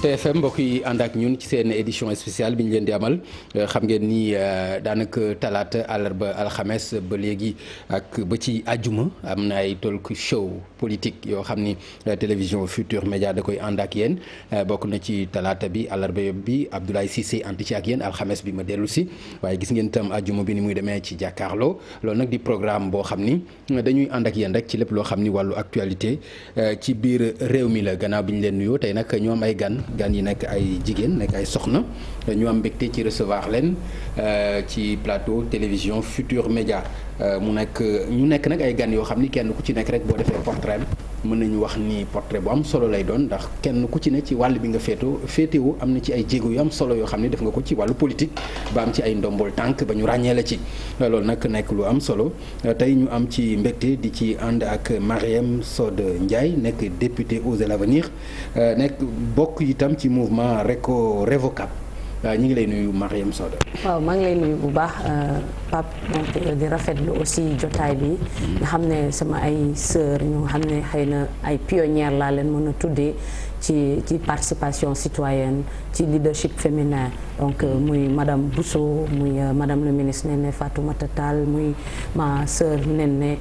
TFM mbokk yi ànd ak ñun ci seen édition spéciale bi ñu leen di amal xam ngeen ni daanaka talaata àllarba alxames ba léegi ak ba ci àjjuma am na ay talk show politique yoo xam ni télévision Futur Média da koy ànd ak yéen bokk na ci talaata bi àllarba bi Abdoulaye Cissé ànd ci ak yéen alxames bi ma dellu si waaye gis ngeen itam àjjuma bi ni muy demee ci jàkkaarloo loolu nag di programme boo xam ni dañuy ànd ak yéen rek ci lépp loo xam ni wàllu actualité ci biir réew mi la gannaaw bi ñu leen nuyoo tey nag ñoo am ay gan yi nekk ay jigéen nekk ay soxna ñu am mbégte ci recevoir leen ci plateau télévision Futur Média ñu nekk nag ay gan yoo xam ni kenn ku ci nekk rek boo defee portrait mën nañu wax ni portrait bu am solo lay doon ndax kenn ku ci ne ci wàll bi nga féetewoo am na ci ay jéego yu am solo yoo xam ne def nga ko ci wàllu politique ba am ci ay ndombol tànk ba ñu ràññee la ci loolu nag nekk lu am solo tey ñu am ci mbégte di ci ànd ak Marième Soda Ndiaye nekk députée Osez l'Avenir nekk bokk itam ci mouvement Révocable ñu ngi lay nuyu Marième Soda. waaw maa ngi lay nuyu bu baax Pape donc di rafetlu aussi jotaay bi nga xam ne sama ay sœur ñu xam ne xëy na ay pionnières laa leen mën a tuddee ci participation citoyenne ci leadership féminin donc muy madame Bousso muy madame le ministre Néné Fatoumata Tall muy ma sœur Néné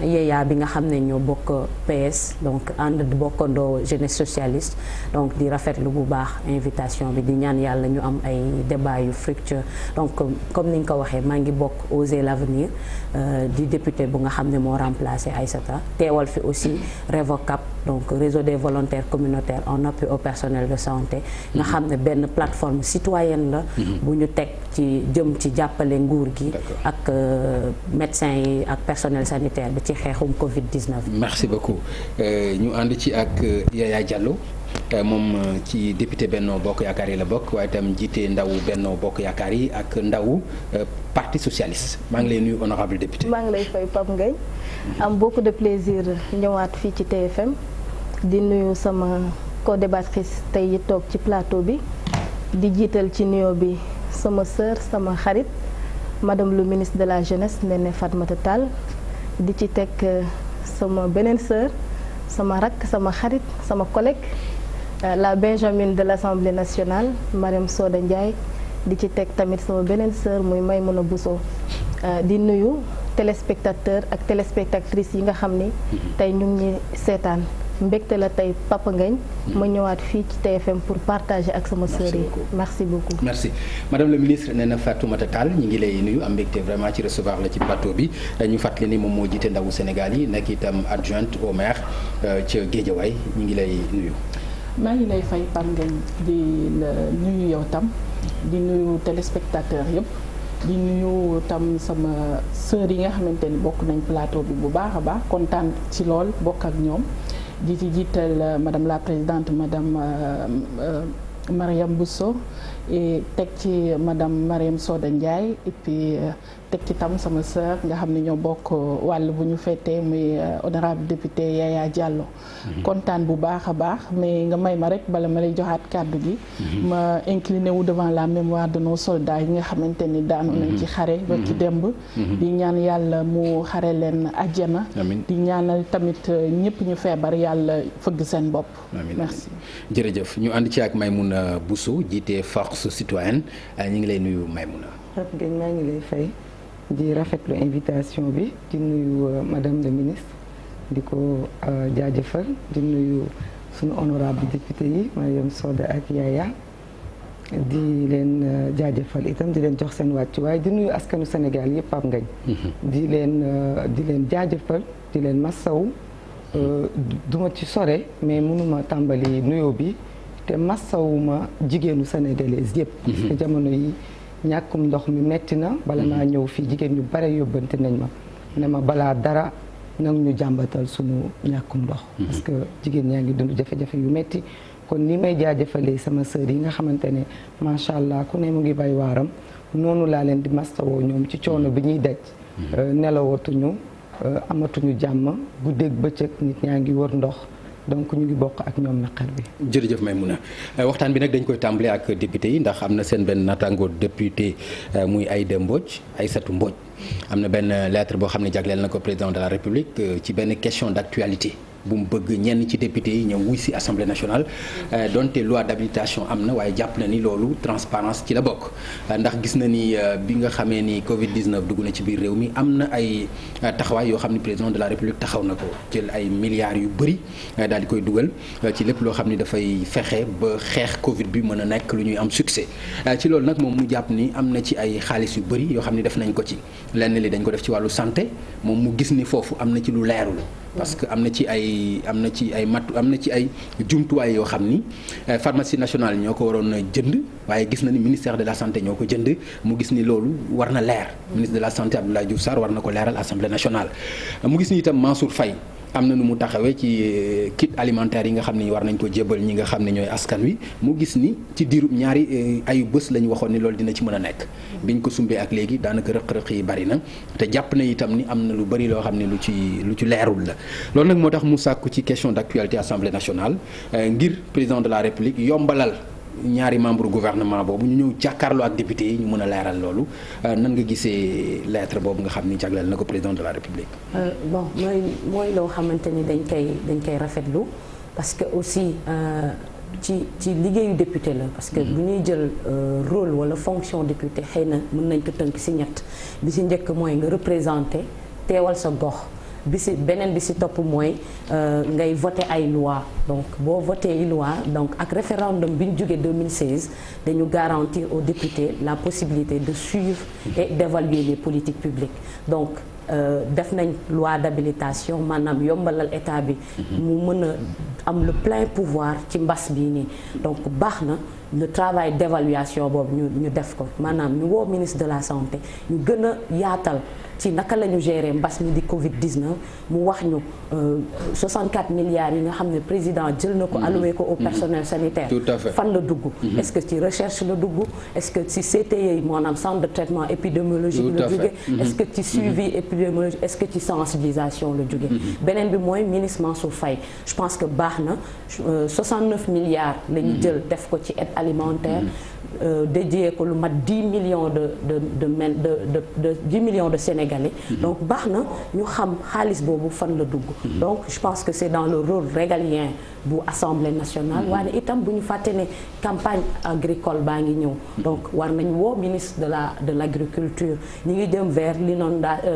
Yeya bi nga xam ne ñoo bokk PS donc ànd di bokkandoo jeunesse socialiste donc di rafetlu bu baax invitation bi di ñaan yàlla ñu am ay débat yu fructueux donc comme ni nga ko waxee maa ngi bokk Osez l'Avenir di député bu nga xam ne moo remplacé Aïssata teewal fi aussi Révocable donc réseau des volontaires communautaires en appui au personnel de santé nga xam ne benn plateforme citoyenne la bu ñu teg ci jëm ci jàppale nguur gi ak médecins yi ak personnel sanitaire bi ci xeexum Covid-19. merci beaucoup ñu ànd ci ak Yaya Diallo moom ci député Benno Bokk Yaakaar yi la bokk waaye itam jiite ndawu Benno Bokk Yaakaar yi ak ndawu parti socialiste maa ngi lay nuyu honorable député. maa ngi lay fay Pape Ngagne am beaucoup de plaisir ñëwaat fii ci TFM di nuyu sama co-débattrice tey yi toog ci plateau bi di jiital ci nuyoo bi sama sœur sama xarit madame le ministre de la jeunesse Néné Fatoumata Tall di ci teg sama beneen sœur sama rakk sama xarit sama collègue la Benjamine de l'Assemblée nationale Marième Soda Ndiaye di ci teg tamit sama beneen sœur muy Maymouna Bousso di nuyu téléspectateur ak téléspectatrices yi nga xam ni tey ñu ngi seetaan mbégte la tey Papa Ngagne ma ñëwaat fii ci TFM pour partager ak sama sœur yi merci beaucoup. merci madame le ministre Néné Fatoumata Tall ñu ngi lay nuyu am mbégte vraiment ci recevoir la ci plateau bi ñu fàttali ni moom moo jiite ndawu Sénégal yi nekk itam adjointe au maire ca Guédiawaye ñu ngi lay nuyu. maa ngi lay fay Pam Ngagne di la nuyu yow tam di nuyu téléspectateur yëpp di nuyu tam sama sœur yi nga xamante ni bokk nañ plateau bi bu baax a baax kontaan ci lool bokk ak ñoom di ci jiital madame la présidente madame Marième Bousso et teg ci madame Marième Soda Ndiaye et puis teg ci tam sama sœur nga xam ne ñoo bokk wàll bu ñu feetee muy honorable député Yaya Diallo. kontaan bu baax a baax mais nga may ma rek bala ma lay joxaat kàddu gi. ma incliné wu devant la mémoire de nos soldats yi nga xamante ni daanu nañ ci xare ba ci démb. di ñaan yàlla mu xare leen àjjana. di ñaanal tamit ñëpp ñu feebar yàlla fëgg seen bopp. merci jërëjëf ñu ànd ci ak Maymouna Bousso jiite force citoyenne ñu ngi lay nuyu Maymouna. Pape Ngagne maa ngi lay fay di rafetlu invitation bi di nuyu madame le ministre di ko jaajëfal di nuyu sunu honorable député yi Marième Soda ak Yaya di leen jaajëfal itam di leen jox seen wàccuwaay di nuyu askanu Sénégal yëpp Pape Ngagne di leen jaajëfal di leen massaw duma ci sore mais mënuma tàmbali nuyoo bi te massawuma jigéenu sénégalaise yëpp parce que jamono yi ñàkkum ndox mi metti na bala naa ñëw fii jigéen ñu bare yóbbante nañ ma ne ma balaa dara nag ñu jàmbatal suñu ñàkkum ndox parce que jigéen ñaa ngi dund jafe-jafe yu metti kon ni may jaajëfalee sama sœur yi nga xamante ne macha allah ku ne mu ngi bay waaram noonu laa leen di mastawoo ñoom ci coono bi ñuy daj nelawatuñu amatuñu jàmm guddeeg bëccëg nit ñaa ngi wër ndox donc ñu ngi bokk ak ñoom naqar bi. jërëjëf Maymouna waxtaan bi nag dañ koy tàmbale ak député yi ndax am na seen benn naataango député muy Aïssatou Mbodj am na benn lettre boo xam ne jagleel na ko président de la République ci benn question d'actualité bu mu bëgg ñenn ci député yi ñëw wuy si assemblée nationale donte loi d'habilitation am na waaye jàpp na ni loolu transparence ci la bokk ndax gis na ni bi nga xamee ni Covid 19 dugg na ci biir réew mi am na ay taxawaay yoo xam ni président de la république taxaw na ko jël ay milliards yu bëri daal di koy dugal ci lépp loo xam ni dafay fexe ba xeex Covid bi mën a nekk lu ñuy am succès ci loolu nag moom mu jàpp ni am na ci ay xaalis yu bëri yoo xam ni def nañ ko ci lenn li dañ ko def ci wàllu santé moom mu gis ni foofu am na ci lu leerul parce que am na ci ay jumtuwaay yoo xam ni pharmacie nationale ñoo ko waroon a jënd waaye gis na ni ministère de la santé ñoo ko jënd mu gis ni loolu war na leer ministre de la santé Abdoulaye Diouf Sarr war na ko leeral assemblée nationale mu gis ni itam Mansour Faye am na nu mu taxawee ci kit alimentaire yi nga xam ni war nañ ko jébal ñi nga xam ne ñooy askan wi mu gis ni ci diirub ñaari ayu bés la ñu waxoon ni loolu dina ci mën a nekk biñ ko sumbee ak léegi daanaka rëq-rëq yi bari na te jàpp na itam ni am na lu bari loo xam ne lu ci leerul la loolu nag moo tax mu sàkku ci question d'actualité assemblée nationale ngir président de la république yombalal ñaari membre gouvernement boobu ñu ñëw jàkkaarloo ak député yi ñu mën a leeral loolu nan nga gisee lettre boobu nga xam ni jagleel na ko président de la république. Bon mooy loo xamante ni dañ koy rafetlu parce que aussi ci liggéeyu député la parce que bu ñuy jël rôle wala fonction député xëy na mën nañ ko tënk ci ñett bi ci njëkk mooy nga représenter teewal sa gox. beneen bi ci topp mooy ngay voter ay loi donc boo voter ay loi donc ak référendum bi ñu jógee 2016 dañu garantir aux députés la possibilité de suivre et d'évaluer les politiques publiques donc def nañ loi d'habilitation maanaam yombalal état bi mu mën a am le plein pouvoir ci mbas bii nii donc baax na le travail d'évaluation boobu ñu def ko maanaam ñu woo ministre de la santé ñu gën a yaatal ci naka la ñu gérer mbas mi di Covid 19 mu wax ñu 64 milliards yi nga xam ne président jël na ko alloué ko au personnel sanitaire. fan la dugg. est-ce que ci recherche la dugg est-ce que ci CTE yi maanaam centre de traitement épidémiologique la jóge est-ce que ci suivi épidémiologique est-ce que ci sensibilisation la jóge beneen bi mooy ministre Mansour Faye je pense que baax na 69 milliards la ñu jël def ko ci aide alimentaire. Dédié ko lu mat 10 millions de 10 millions de Sénégalais. Donc baax na ñu xam xaalis boobu fan la dugg. Donc je pense que c'est dans le rôle régalien bu Assemblée nationale. waaye itam bu ñu fàtte ne campagne agricole baa ngi ñëw. donc war nañ woo ministre de l'agriculture ñu ngi jëm vers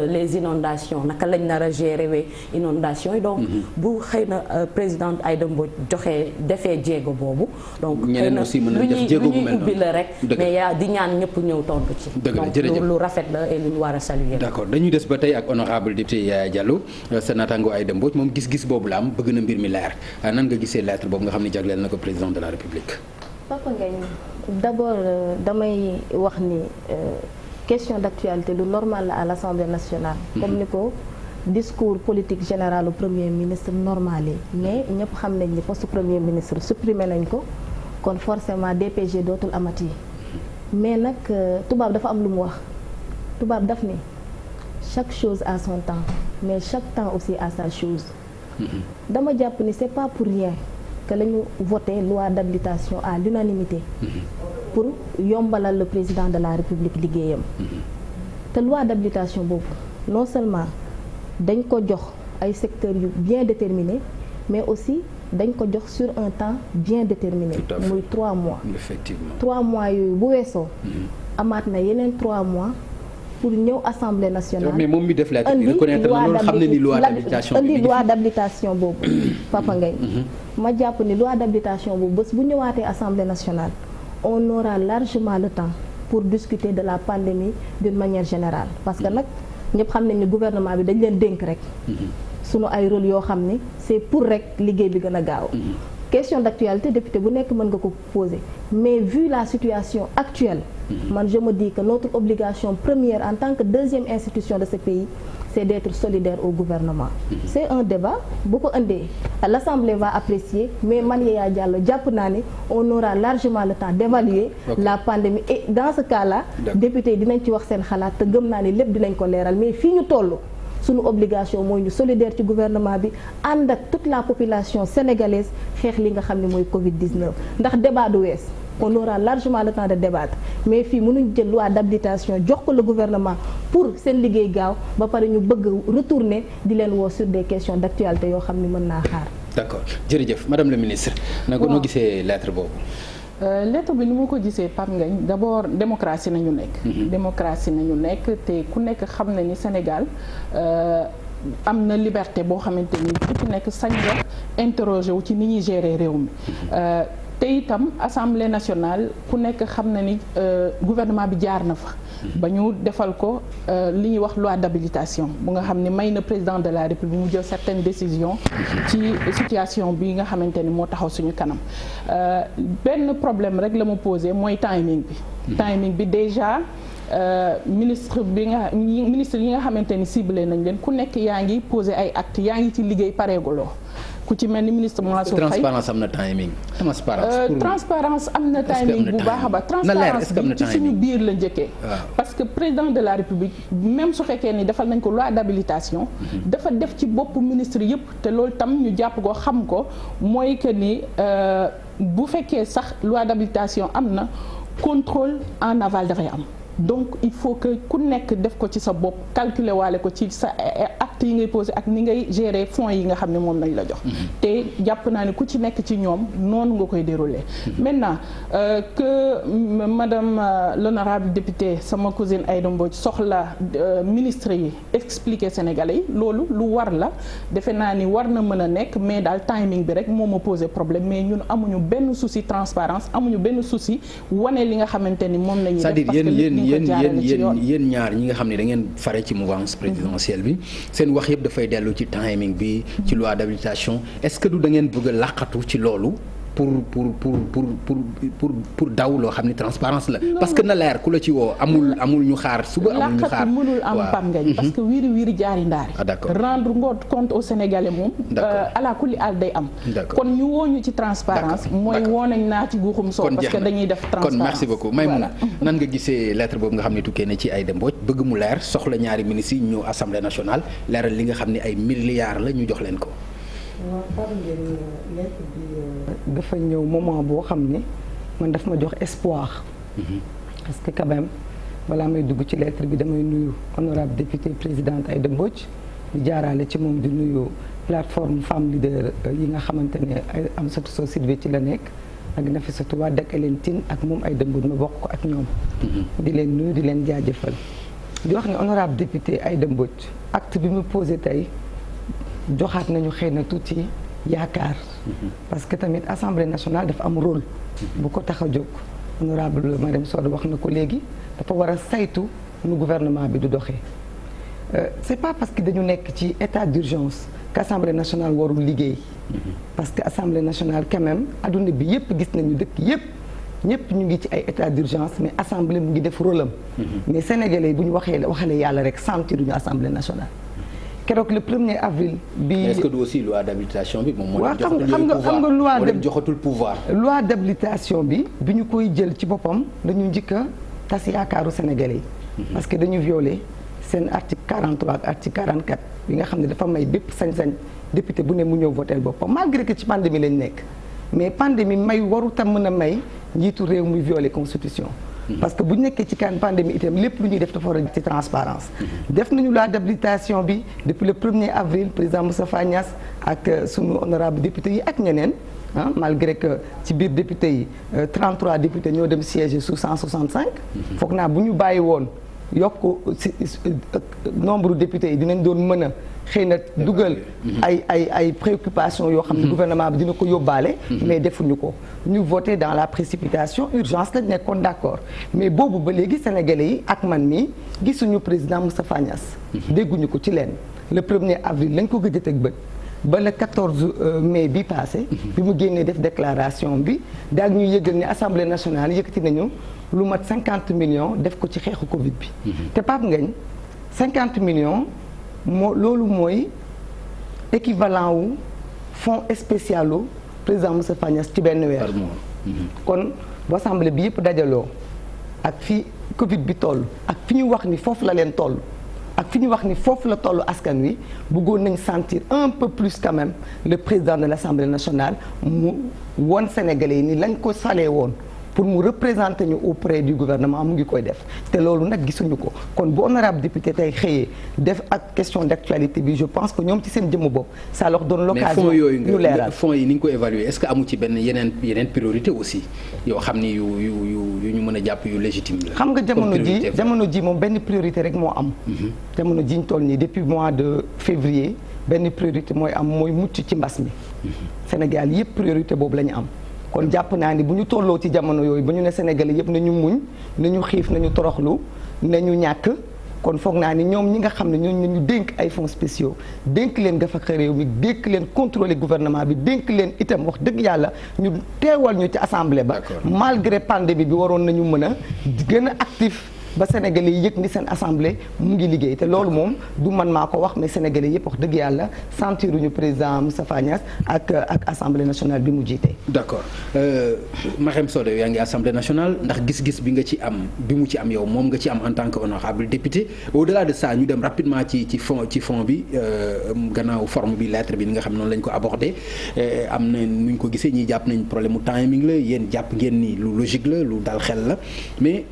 les inondations naka lañ nar a gérer wee inondations yi donc bu xëy na présidente Aïda Mbodj defee jéego boobu. donc xëy na lu ñuy ubbi la rek mais yaa di ñaan ñëpp ñëw tontu ci. donc lu rafet la et lu ñu war a saluer. d'accord dañuy des ba tey ak honorable député Diallo sa naataango Aïda Mbodj moom gis-gis boobu la am bëgg na mbir mi leer nan nga gisee lettre boobu nga xam ne jagleel na ko président de la république. Papa Ngagne d'abord damay wax ni question d'actualité lu normal la à l'Assemblée nationale. comme ni ko discours politique général au premier ministre normal yi mais ñëpp xam nañ ni poste premier ministre supprimé nañ ko. kon forcément DPG dootul amati mais nag tubaab dafa am lu mu wax tubaab daf ni chaque chose a son temps mais chaque temps aussi a sa chose dama jàpp ni c'est pas pour rien que la ñu voté loi d'habilitation à l'unanimité pour yombalal le président de la République liggéeyam te loi d'habilitation boobu non seulement dañ ko jox ay secteurs yu bien déterminés mais aussi dañ ko jox sur un temps bien déterminé muy 3 mois effectivement 3 mois yooyu bu weesoo amaat na yeneen 3 mois pour ñëw assemblée nationale mais moom mi def la reconnaître na loolu xam ne ni loi d'habilitation indi loi d'habilitation boobu Papa Ngagne ma jàpp ni loi d'habilitation boobu bés bu ñëwaatee assemblée nationale on aura largement le temps pour discuter de la pandémie d'une manière générale parce que nag ñëpp xam nañ ni gouvernement bi dañ leen dénk rek sunu ay rôle yoo xam ni c'est pour rek liggéey bi gën a gaaw question d'actualité député bu nekk mën nga ko poser mais vu la situation actuelle man je me dis que notre obligation première en tant que deuxième institution de ce pays c'est d'être solidaire au gouvernement c'est un débat bu ko indee l'Assemblée va apprécier mais man Yaya Diallo jàpp naa ni on aura largement le temps d'évaluer la pandémie et dans ce cas-là député yi dinañ ci wax seen xalaat te gëm naa ni lépp dinañ ko leeral mais fii ñu toll suñu obligation mooy ñu solidaire ci gouvernement bi ànd ak toute la population sénégalaise xeex li nga xam ne mooy Covid 19 ndax débat du wees on aura largement le temps de débattre mais fii mënuñ jël loi d'habilitation jox ko le gouvernement pour seen liggéey gaaw ba pare ñu bëgg retourner di leen woo sur des questions d'actualité yoo xam ni mën naa xaar. d'accord jërëjëf madame la ministre. naka noo gisee lettre boobu. lettre bi ni ma ko gisee Pape Ngagne d'abord démocratie nañu nekk. démocratie nañu nekk te ku nekk xam na ni Sénégal am na liberté boo xamante ni ku ci nekk sañ nga interroger wu ci ni ñuy gérer réew mi. te itam assemblée nationale ku nekk xam na ni gouvernement bi jaar na fa. ba ñu defal ko li ñuy wax loi d'habilitation bu nga xam ne may na président de la république mu jël certaines décisions ci situation bi nga xamante ni moo taxaw suñu kanam benn problème rek la mu posé mooy timing bi. timing bi déjà ministre yi nga xamante ni ciblé nañ leen ku nekk yaa ngi posé ay actes yaa ngi ci liggéey pareeguloo ku ci mel ni ministre Mansour Faye transparence am na timing. transparence am na timing bu baax a baax. transparence bi ci suñu biir la njëkkee. parce que président de la république même su fekkee ni defal nañ ko loi d'habilitation. dafa def ci bopp ministre yëpp te loolu tam ñu jàpp ko xam ko mooy que ni bu fekkee sax loi d'habilitation am na contrôle en aval dafay am. donc il faut que ku nekk def ko ci sa bopp calculer waale ko ci sa acte yi ngay poser ak ni ngay gérer fonds yi nga xam ne moom lañ la jox. te jàpp naa ne ku ci nekk ci ñoom noonu nga koy dérouler. maintenant que madame l'honorable députée sama cousine Aïda Mbodj soxla ministre yi expliquer Sénégalais yi loolu lu war la defe naa ni war na mën a nekk mais daal timing bi rek moo ma poser problème mais ñun amuñu benn souci transparence amuñu benn souci wane li nga xamante ni moom la ñuy def parce que yéen ñaar ñi nga xam ne da ngeen fare ci mouvance présidentielle bi seen wax yëpp dafay dellu ci timing bi ci loi d'habilitation est-ce que du da ngeen bëgg a laqatu ci loolu pour daw loo xam ne transparence la parce que na leer ku la ci woo amul ñu xaar suba amul ñu xaar mënul am Pape Ngagne parce que wiiri wiiri jaari ndaari rendre compte aux Sénégalais moom ala kulli al day am kon ñu woo ñu ci transparence mooy woo nañ naa ci guuxum soo parce que dañuy def transparence kon merci beaucoup Maïmouna nan nga gisee lettre boobu nga xam ne tukkee na ci Aïda Mbodj bëgg mu leer soxla ñaari ministres yi ñëw assemblée nationale leeral li nga xam ne ay milliards la ñu jox leen ko waaw Pape Ngagne lettre bi dafa ñëw moment boo xam ne man daf ma jox espoir. parce que quand même balaa may dugg ci lettre bi damay nuyu honorable député présidente Aïda Mbodj di jaaraale ci moom di nuyu plateforme femme leader yi nga xamante ne Amsatou Sow Sidibé ci la nekk ak Nafissatou Wade ak Hélène Tine ak moom Aïda Mbodj ma bokk ko ak ñoom. di leen nuyu di leen jaajëfal. di wax ne honorable député Aïda Mbodj acte bi mu posé tey. joxaat nañu xëy na tuuti yaakaar parce que tamit assemblée nationale dafa am rôle bu ko tax a jóg honorable madame Soda wax na ko léegi dafa war a saytu nu gouvernement bi du doxee c'est pas parce que dañu nekk ci état d'urgence qu'assemblée nationale warul liggéey parce que assemblée nationale quand même adduna bi yépp gis nañu dëkk yépp ñëpp ñu ngi ci ay état d'urgence mais assemblée mu ngi def rôle am mais sénégalais bu ñu waxalee yàlla rek sentiruñu assemblée nationale keroog le 1er avril bi est-ce que du aussi loi d'habilitation bi moom moo xam nga joxatul pouvoir loi d'habilitation bi ñu koy jël ci boppam dañu njëkk a tas yaakaaru sénégalais yi parce que dañu violer seen article 43 ak article 44 bi nga xam ne dafa may bépp sañ-sañ député bu ne mu ñëw voter boppam malgré que ci pandémie lañ nekk mais pandémie may waru tam mën a may njiitu réew muy violer constitution parce que bu ñu nekkee ci kan pandémie itam lépp lu ñuy def dafa war a ci transparence def nañu loi d'habilitation bi depuis le 1er avril président Moustapha Niasse ak sunu honorable député yi ak ñeneen malgré que ci biir député yi 33 députés ñoo dem siéger sous 165 foog naa bu ñu bàyyi woon yokk nombre députés yi dinañ doon mën a xëy na dugal ay préoccupations yoo xam ne gouvernement bi dina ko yóbbaale mais defuñu ko ñu voté dans la précipitation urgence lañ nekkoon d'accord mais boobu ba léegi sénégalais yi ak man mii gisuñu président Moustapha Niasse dégguñu ko ci leen le 1er avril lañ ko gëj a teg bët ba le 14 mai bi passé bi mu génnee def déclaration bi daal ñuy yëgal ni assemblée nationale yëkkati nañu lu mat 50 millions def ko ci xeexu Covid bi te Pape Ngagne 50 millions loolu mooy équivalent wu fonds spécial u président Moustapha Niasse ci benn weer kon bu assemblée bi yëpp dajaloo ak fi Covid bi toll ak fi ñu wax ni foofu la leen toll ak fi ñu wax ni foofu la tollu askan wi bëggoon nañ sentir un peu plus quand même le président de l'Assemblée nationale mu won Sénégalais yi ni lañ ko salee woon pour mu représenter ñu auprès du gouvernement mu ngi koy def te loolu nag gisuñu ko kon bu honorable député tey xëyee def ak question d'actualité bi je pense que ñoom ci seen jëmm bopp ça leur donne l'occasion ñu leeral fonds yi ni nga ko évaluer est-ce que amu ci benn yeneen priorité aussi yoo xam ni yu ñu mën a jàpp yu légitime la. xam nga jamono ji moom benn priorité rek moo am. jamono ji ñu toll nii depuis mois de février benn priorité mooy am mooy mucc ci mbas mi. Sénégal yëpp priorité boobu la ñu am. kon jàpp naa ni bu ñu tolloo ci jamono yooyu ba ñu ne Sénégalais yëpp nañu muñ nañu xiif nañu toroxlu nañu ñàkk. kon foog naa ni ñoom ñi nga xam ne ñooñu ñu dénk ay fonds spéciaux dénk leen gafaka réew mi dénk leen contrôler gouvernement bi dénk leen itam wax dëgg yàlla ñu teewal ñu ci assemblée ba malgré pandémie bi waroon nañu mën a gën a actif ba Sénégalais yi yëg ni seen assemblée mu ngi liggéey te loolu moom du man maa ko wax mais Sénégalais yëpp wax dëgg yàlla sentiruñu président Moustapha Niasse ak assemblée nationale bi mu jiite. d'accord Marième Soda yaa ngi assemblée nationale ndax gis-gis bi nga ci am bi mu ci am yow moom nga ci am en tant que honorable député au-delà de ça ñu dem rapidement ci fond bi gannaaw forme bi lettre bi ni nga xam noonu lañ ko abordé am na nu ñu ko gisee ñii jàpp nañ problème mu timing la yéen jàpp ngeen ni lu logique la lu dal xel la mais.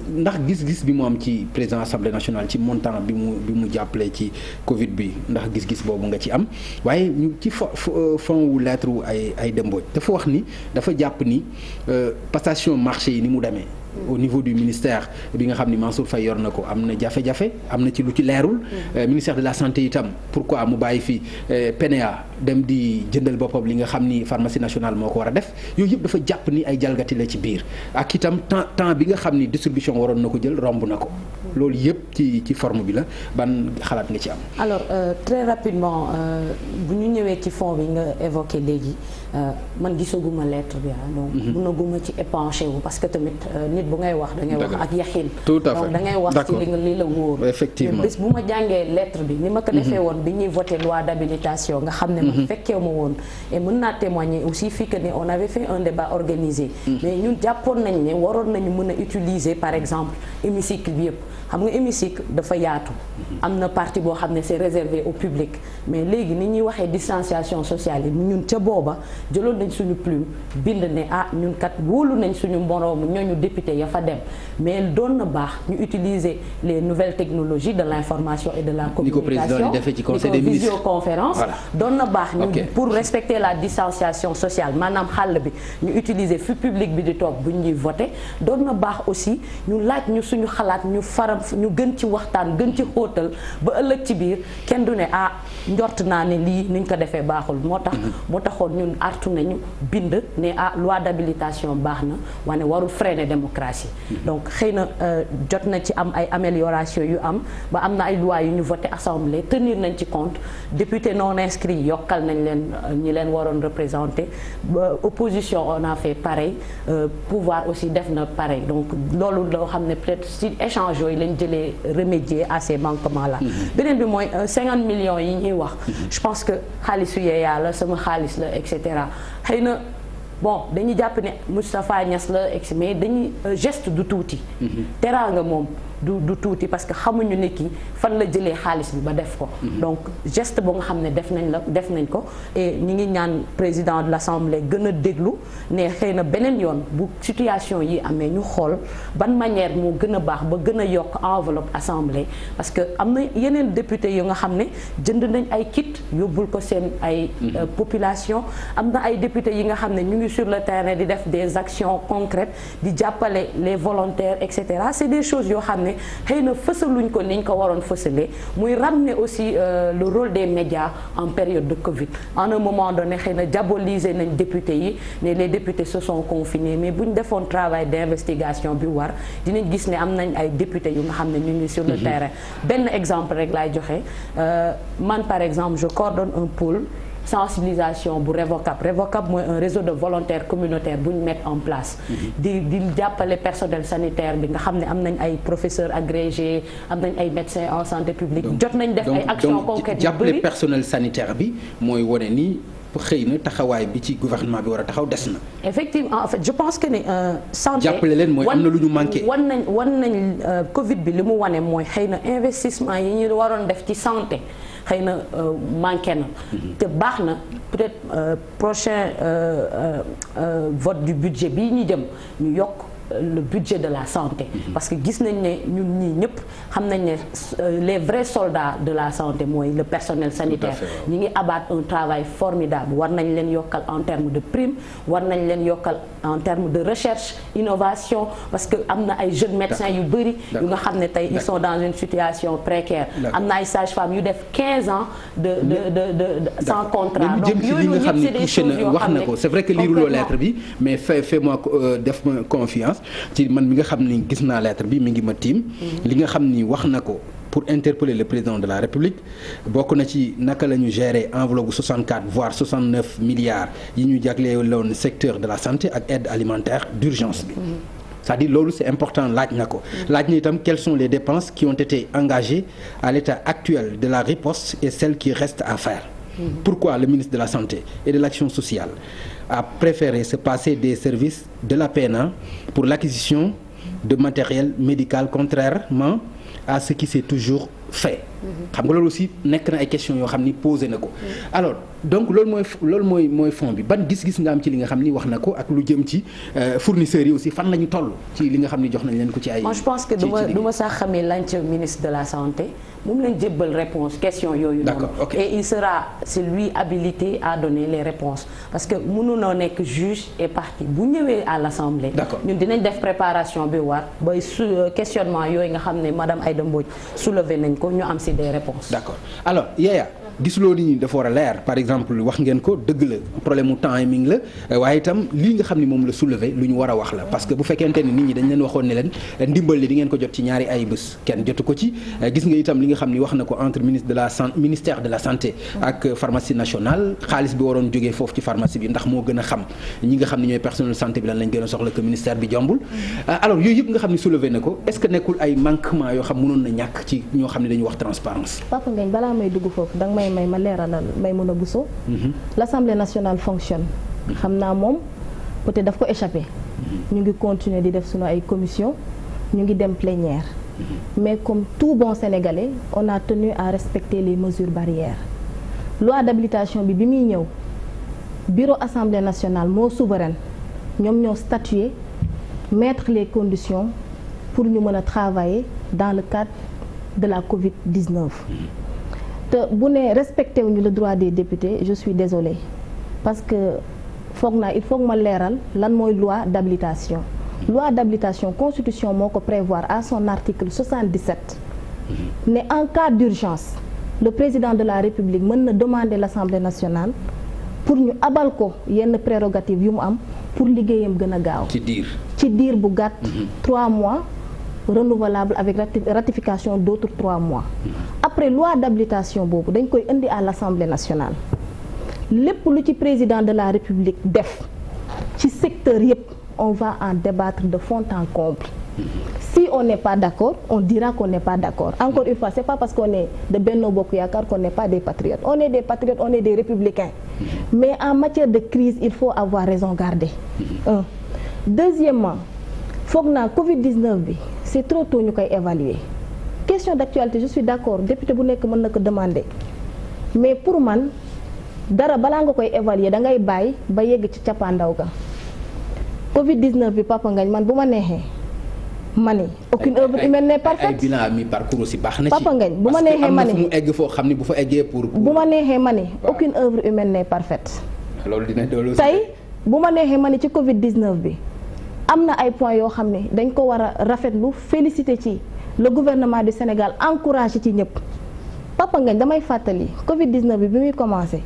ndax gis-gis bi mu am ci président assemblée nationale ci montant bi mu jàppale ci Covid bi ndax gis-gis boobu nga ci am waaye ñu ci fond wu lettre wu ay Demboj dafa wax ni dafa jàpp ni passation marché yi ni mu demee. au niveau du ministère bi nga xam ni Mansour Faye yor na ko am na jafe-jafe am na ci lu ci leerul. ministère de la santé itam pourquoi mu bàyyi fi PNA dem di jëndal boppam li nga xam ni pharmacie nationale moo ko war a def yooyu yëpp dafa jàpp ni ay jalgati la ci biir ak itam temps bi nga xam ni distribution waroon na ko jël romb na ko loolu yëpp ci forme bi la ban xalaat nga ci am. alors très rapidement bu ñu ñëwee ci fond bi nga évoqué léegi man gisaguma lettre bi donc mënaguma ci épanché wu parce que tamit nit bu ngay wax da ngay wax ak yaxin tout à fait donc da ngay wax ci li la wóor effectivement bés bu ma jàngee lettre bi ni ma ko defee woon bi ñuy voté loi d'habilitation nga xam ne man fekkee ma woon et mën naa témoigner aussi fii que ne on avait fait un débat organisé mais ñun jàppoon nañ ne waroon nañu mën a utiliser par exemple hémicycle bi yëpp xam nga hémicycle dafa yaatu am na partie boo xam ne c'est réservé au public mais léegi ni ñuy waxee distanciation sociale yi ñun ca booba jëloon nañ suñu plume bind ne ñun kat wóolu nañ suñu mboroomu ñooñu député ya fa dem mais doon na baax ñu utiliser les nouvelles technologies de l'information et de la communication ni ko visioconférence doon na baax ñu pour respecter la distanciation sociale maanaam xàll bi ñu utiliser fi public bi di toog bu ñuy voter doon na baax aussi ñu laaj ñu suñu xalaat ñu faram ñu gën ci waxtaan gën ci xóotal ba ëllëg ci biir kenn du ne njort naa ne lii niñ ko defee baaxul moo taxoon ñun artu nañu bind ne loi d'habilitation baax na wane warul freiner démocratie donc xëy na jot na ci am ay amélioration yu am ba am na ay loi yu ñu voté assemblée tenir nañ ci compte député non inscrits yokkal nañ leen ñi leen waroon représenter opposition on a fait pareil pouvoir aussi def na pareil donc loolu loo xam ne peut-être si échange yooyu lañ jëlee remédier à ces manquements là beneen bi mooy 50 millions yi ñuy wax je pense que xaalisu yeeyaa la sama xaalis la et cetera xëy na bon dañuy jàpp ne Moustapha Niasse la mais dañuy geste du tuuti teraanga moom du tuuti parce que xamuñu ne kii fan la jëlee xaalis bi ba def ko donc geste boo nga xam ne def nañ ko et ñi ngi ñaan président de l'Assemblée gën a déglu ne xëy na beneen yoon bu situation yi amee ñu xool ban manière moo gën a baax ba gën a yokk enveloppe Assemblée parce que am na yeneen député yu nga xam ne jënd nañ ay kit yóbbul ko seen ay population am na ay députés yi nga xam ne ñu ngi sur le terrain di def des actions concrètes di jàppale les volontaires et cetera c'est des choses yoo xam ne xëy na fësaluñ ko niñ ko waroon fësalee muy ramener aussi le rôle des médias en période de Covid en un moment donné xëy na diaboliser nañ députés yi ne les députés se sont confinés mais bu ñu defoon travail d'investigation bi war dinañ gis ne am nañ ay députés yu nga xam ne ñu ngi sur le terrain benn exemple rek laay joxe man par exemple je coordonne un pôle sensibilisation bu Revocap mooy un réseau de volontaires communautaires bu ñu mettre en place di jàppale personnel sanitaire bi nga xam ne am nañ ay professeurs agrégés am nañ ay médecins en santé publique jot nañ def ay actions concrètes yu bëri jàppale personnel sanitaire bi mooy wane ni xëy na taxawaay bi ci gouvernement bi war a taxaw des na. effectivement en fait je pense que ne santé jàppale leen mooy am na lu ñu manqué. wan nañ Covid bi li mu wane mooy xëy na investissement yi ñu waroon def ci santé xëy na manqué na te baax na peut-être prochain vote du budget bii ñu jëm ñu yokk le budget de la santé parce que gis nañ ne ñun ñii ñëpp xam nañ ne les vrais soldats de la santé mooy le personnel sanitaire ñi ngi abattre un travail formidable war nañ leen yokkal en termes de prime war nañ leen yokkal en termes de recherche innovation parce que am na ay jeunes médecins yu bëri yu nga xam ne tey ils sont dans une situation précaire am na ay sages-femmes yu def 15 ans de sans contrat donc yooyu yëpp c'est des choses yoo xam ne c'est vrai que liiruloo lettre bi mais fais-moi def ma confiance ci man mi nga xam ni gis naa lettre bi mi ngi ma tiim li nga xam ni wax na ko pour interpeller le président de la République bokk na ci naka la ñu gérer enveloppe 64 voire 69 milliards yi ñu jagleeloon secteur de la santé ak aide alimentaire d'urgence bi c'est-à-dire loolu c'est important laaj na ko laaj na itam quelles sont les dépenses qui ont été engagées à l'état actuel de la riposte et celles qui restent à faire. Pourquoi le ministre de la Santé et de l'Action sociale a préféré se passer des services de la PNA pour l'acquisition de matériel médical contrairement à ce qui s'est toujours fait. xam nga loolu aussi nekk na ay questions yoo xam ni posé na ko. alors donc loolu mooy fond bi ban gis-gis nga am ci li nga xam ni wax na ko ak lu jëm ci fournisseurs yi aussi fan la ñu toll ci li nga xam ni jox nañ leen ko ci ay. moi je pense que du ma sax xamee lañ ca ministre de la santé moom lañ jébbal réponse question yooyu. d'accord ok et il sera c'est lui habilité à donner les réponses parce que mënunoo nekk juge et partie bu ñëwee à l'assemblée. d'accord ñun dinañ def préparation bi war bay questionnement yooyu nga xam ne madame Aïda Mbodj soulevé nañ ko ñu am ci des réponses. d'accord alors Yaya gisuloo ni dafa war a leer par exemple wax ngeen ko dëgg la problème mu timing la waaye itam lii nga xam ni moom la soulever lu ñu war a wax la parce que bu fekkente ni nit ñi dañ leen waxoon ne leen ndimbal li di ngeen ko jot ci ñaari ay bés kenn jotu ko ci gis nga itam li nga xam ni wax na ko entre ministère de la santé ak pharmacie nationale xaalis bi waroon jógee foofu ci pharmacie bi ndax moo gën a xam ñi nga xam ne ñooy personnel santé bi lan lañ gën a soxla que ministère bi jombul alors yooyu yëpp nga xam ni soulever na ko est-ce que nekkul ay manquement yoo xam mënoon na ñàkk ci ñoo xam ne dañuy wax transparence. Papa Ngagne balaa may dugg foofu danga may ma leeralal Maïmouna Bousso. L'Assemblée nationale fonctionne. xam naa moom peut-être daf ko échappé. ñu ngi continuer di def sunu ay commission ñu ngi dem plénière. mais comme tout bon Sénégalais on a tenu à respecter les mesures barrières. loi d'habilitation bi muy ñëw bureau Assemblée nationale moo souveraine ñoom ñoo statuer mettre les conditions pour ñu mën a travailler dans le cadre de la Covid-19. te bu ne respecté wuñu le droit des députés je suis désolée parce que il faut ma leeral lan mooy loi d'habilitation. loi d'habilitation constitution moo ko prévoir à son article 77 ne en cas d'urgence le président de la République mën na demander l'Assemblée nationale pour ñu abal ko yenn prérogatives yu mu am pour liggéeyam gën a gaaw. ci diir bu gàtt. 3 mois. renouvelable avec ratification d'autres 3 mois. après loi d'habilitation boobu dañ koy indi à l'Assemblée nationale lépp lu ci président de la République def ci secteur yépp on va en débattre de fond en comble. si on n'est pas d'accord on dira qu'on n'est pas d'accord encore une fois c'est pas parce qu'on est de Benno Bokk Yaakaar qu'on n'est pas des patriotes on est des patriotes on est des républicains mais en matière de crise il faut avoir raison garder. Deuxièmement foog naa Covid-19 bi c'est trop tôt ñu koy évaluer question d'actualité je suis d'accord député bu nekk mën na ko demander mais pour man dara balaa nga koy évaluer da ngay bàyyi ba yegg ci cappaandaw ga Covid-19 bi Papa Ngagne man bu ma neexee ma ni aucune œuvre humaine n'est parfaite. ay bilan à mi-parcours aussi baax na ci. Papa Ngagne bu ma neexee ma ni parce que am na fu mu egg foo xam ni bu fa eggee pour. bu ma neexee ma ni aucune œuvre humaine n'est parfaite. loolu dina loolu tey bu ma neexee ma ni ci Covid-19 bi. am na ay points yoo xam ne dañ ko war a rafetlu féliciter ci le gouvernement du Sénégal encourager ci ñëpp Papa Ngagne damay fàttali Covid-19 bi muy commencé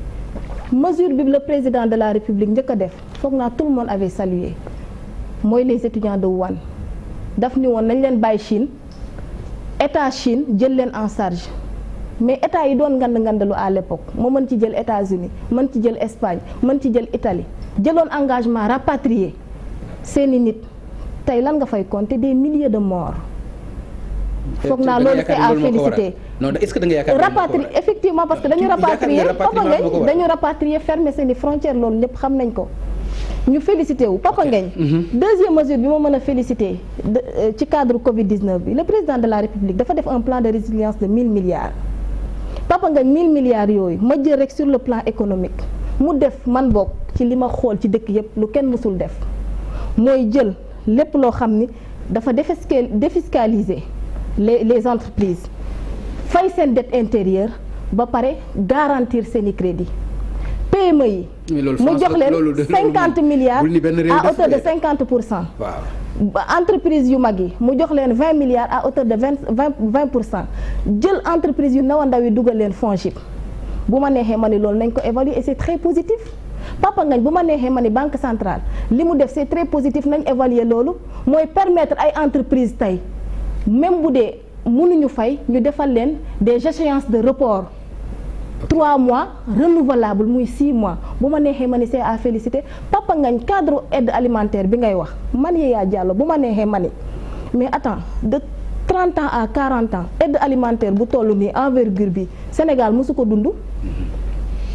mesure bi le président de la République njëkk a def foog naa tout le monde avait salué mooy les étudiants de Wuhan daf ni woon nañ leen bàyyi Chine état Chine jël leen en charge mais état yi doon ngandalu à l'époque moo mën ci jël États-Unis mën ci jël Espagne mën ci jël Italie jëloon engagement rapatrier seeni nit tey lan nga fay compter des milliers de morts. foog naa loolu c'est à féliciter. non est-ce que da nga yaakaar rapatrier effectivement parce que dañu rapatrier Papa Ngagne dañu rapatrier fermer seeni frontières loolu ñëpp xam nañ ko. ñu féliciter wu Papa Ngagne. deuxième mesure bi ma mën a féliciter ci cadre Covid-19 bi le président de la République dafa def un plan de résilience de 1000 milliards. Papa Ngagne 1000 milliards yooyu ma jël rek sur le plan économique mu def man bokk ci li ma xool ci dëkk yëpp lu kenn mësul def mooy jël lépp loo xam ni dafa défiscaliser les entreprises fay seen dette intérieure ba pare garantir seeni crédit PME yi mu jox leen 50 milliards à hauteur de 50%. Entreprise yu mag yi mu jox leen 20 milliards à hauteur de 20%. Jël entreprise yu ndaw a ndaw yi dugal leen FONGIP bu ma neexee ma ni loolu nañ ko évaluer et c'est très positif. Papa Ngagne bu ma neexee ma ni banque centrale li mu def c'est très positif, nañ évaluer loolu mooy permettre ay entreprise tey même bu dee mënuñu fay ñu defal leen des échéances de report 3 mois renouvelable muy 6 mois bu ma neexee ma ni c'est à féliciter. Papa Ngagne cadre aide alimentaire bi ngay wax man Yaya Diallo bu ma neexee ma ni mais attends de 30 ans à 40 ans aide alimentaire bu toll nii envergure bi Sénégal mosu ko dund.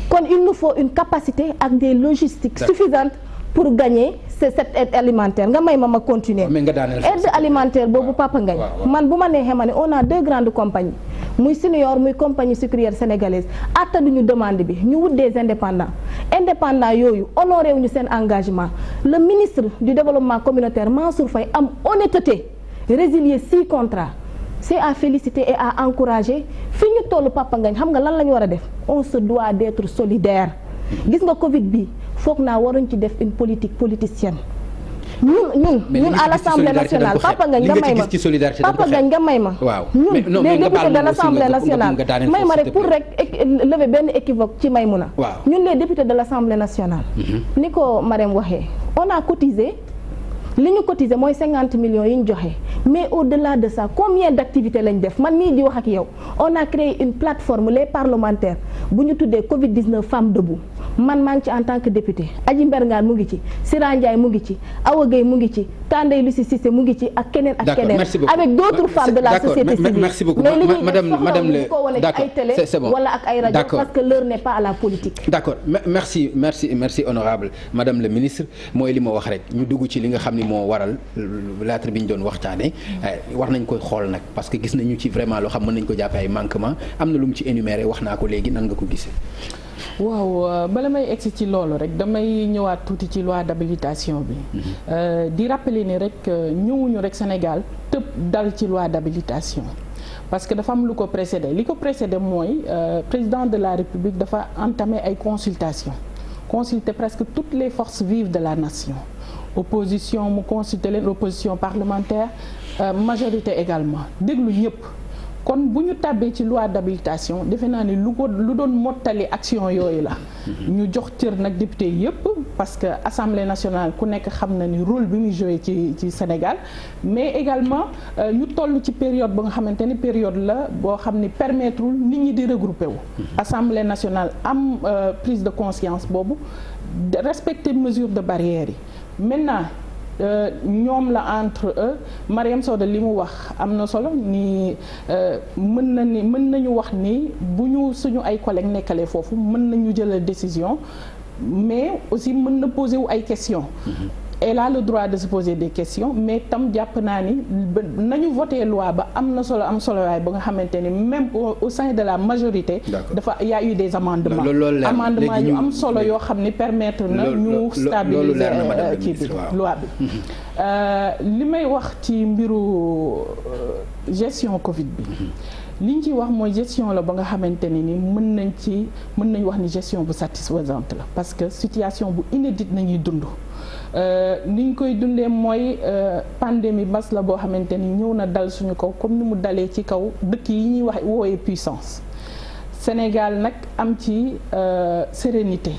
Kon il nous faut une capacité ak des logistiques suffisantes pour gagner cette aide alimentaire nga may ma continuer. Aide alimentaire boobu Papa Ngagne man bu ma neexee ma ne on a 2 grandes compagnies muy Senior muy compagnie sucrière sénégalaise attanuñu demande bi ñu wut des indépendants yooyu honoré wuñu seen engagement. Le ministre du développement communautaire Mansour Faye am honnêteté résilier 6 contrats. C'est à féliciter et à encourager fi ñu tollu Papa Ngagne xam nga lan la ñu war a def on se doit d'être solidaire. Gis nga Covid bi foog naa waruñ ci def une politique politicienne. ñun à l'Assemblée nationale Papa Ngagne nga may ma Papa Ngagne nga may ma ñun les députés de l'Assemblée nationale may ma rek pour rek lever benn équivoque ci Maïmouna ñun les députés de l'Assemblée nationale ni ko Marème waxee on a cotisé li ñu cotisé mooy 50 millions yi ñu joxe mais au-delà de ça combien d'activités lañ def man mii di wax ak yow on a créé une plateforme les parlementaires bu ñu tuddee Covid-19 Femmes Debout man maa ngi ci en tant que député Adji Mbergane mu ngi ci Sira Ndiaye mu ngi ci Awa Gueye mu ngi ci Tandey Lucie Cissé mu ngi ci ak keneen ak keneen avec d'autres femmes de la société civile. Merci beaucoup mais li ñuy madame def ko wane ci ay télé wala ak ay rajo parce que l'heure n'est pas à la politique. D'accord merci honorable madame le ministre mooy li ma wax rek ñu dugg ci li nga xam ni moo waral lettre bi ñu doon waxtaane war nañ koy xool nag parce que gis nañu ci vraiment loo xam mën nañ ko jàppee ay manquement am na lu mu ci énuméré wax naa ko léegi nan nga ko gisee. waaw bala may egsi ci loolu rek damay ñëwaat tuuti ci loi d'habilitation bi di rappeler ni rek ñëwuñu rek Sénégal tëb dal ci loi d'habilitation parce que dafa am lu ko précédé li ko précédé mooy président de la République dafa entamé ay consultations consulter presque toutes les forces vives de la nation opposition mu consulter leen opposition parlementaire majorité également déglu ñëpp kon bu ñu tàbbee ci loi d'habilitation defe naa ni lu doon mottali action yooyu la ñu jox cër nag député yépp parce que Assemblée nationale ku nekk xam na ni rôle bi muy joué ci Sénégal mais également ñu toll ci période ba nga xamante ni période la boo xam ni permettrewul nit ñi di regrouper wu Assemblée nationale am prise de conscience boobu respecter mesures de barrières yi maintenant ñoom la entre eux Mariam Soda li mu wax am na solo ni mën nañu wax ni bu ñu suñu ay collègues nekkalee foofu mën nañu jël décision mais aussi mën na poser wu ay questions. Elle a le droit de se poser des questions mais tam jàpp naa ni nañu voté loi ba am na solo waay ba nga xamante ni même au sein de la majorité dafa y a eu des amendements yu am solo yoo xam ni permettre na ñu stabiliser kii bi loi bi li may wax ci mbiru gestion Covid bi li ñu ciy wax mooy gestion la ba nga xamante ni mën nañ wax ni gestion bu satisfaisante la parce que situation bu inédite nañuy dund ni ñu koy dundee mooy pandémie bas la boo xamante ni ñëw na dal suñu kaw comme ni mu dalee ci kaw dëkk yi ñuy wax woowee puissance Sénégal nag am ci sérénité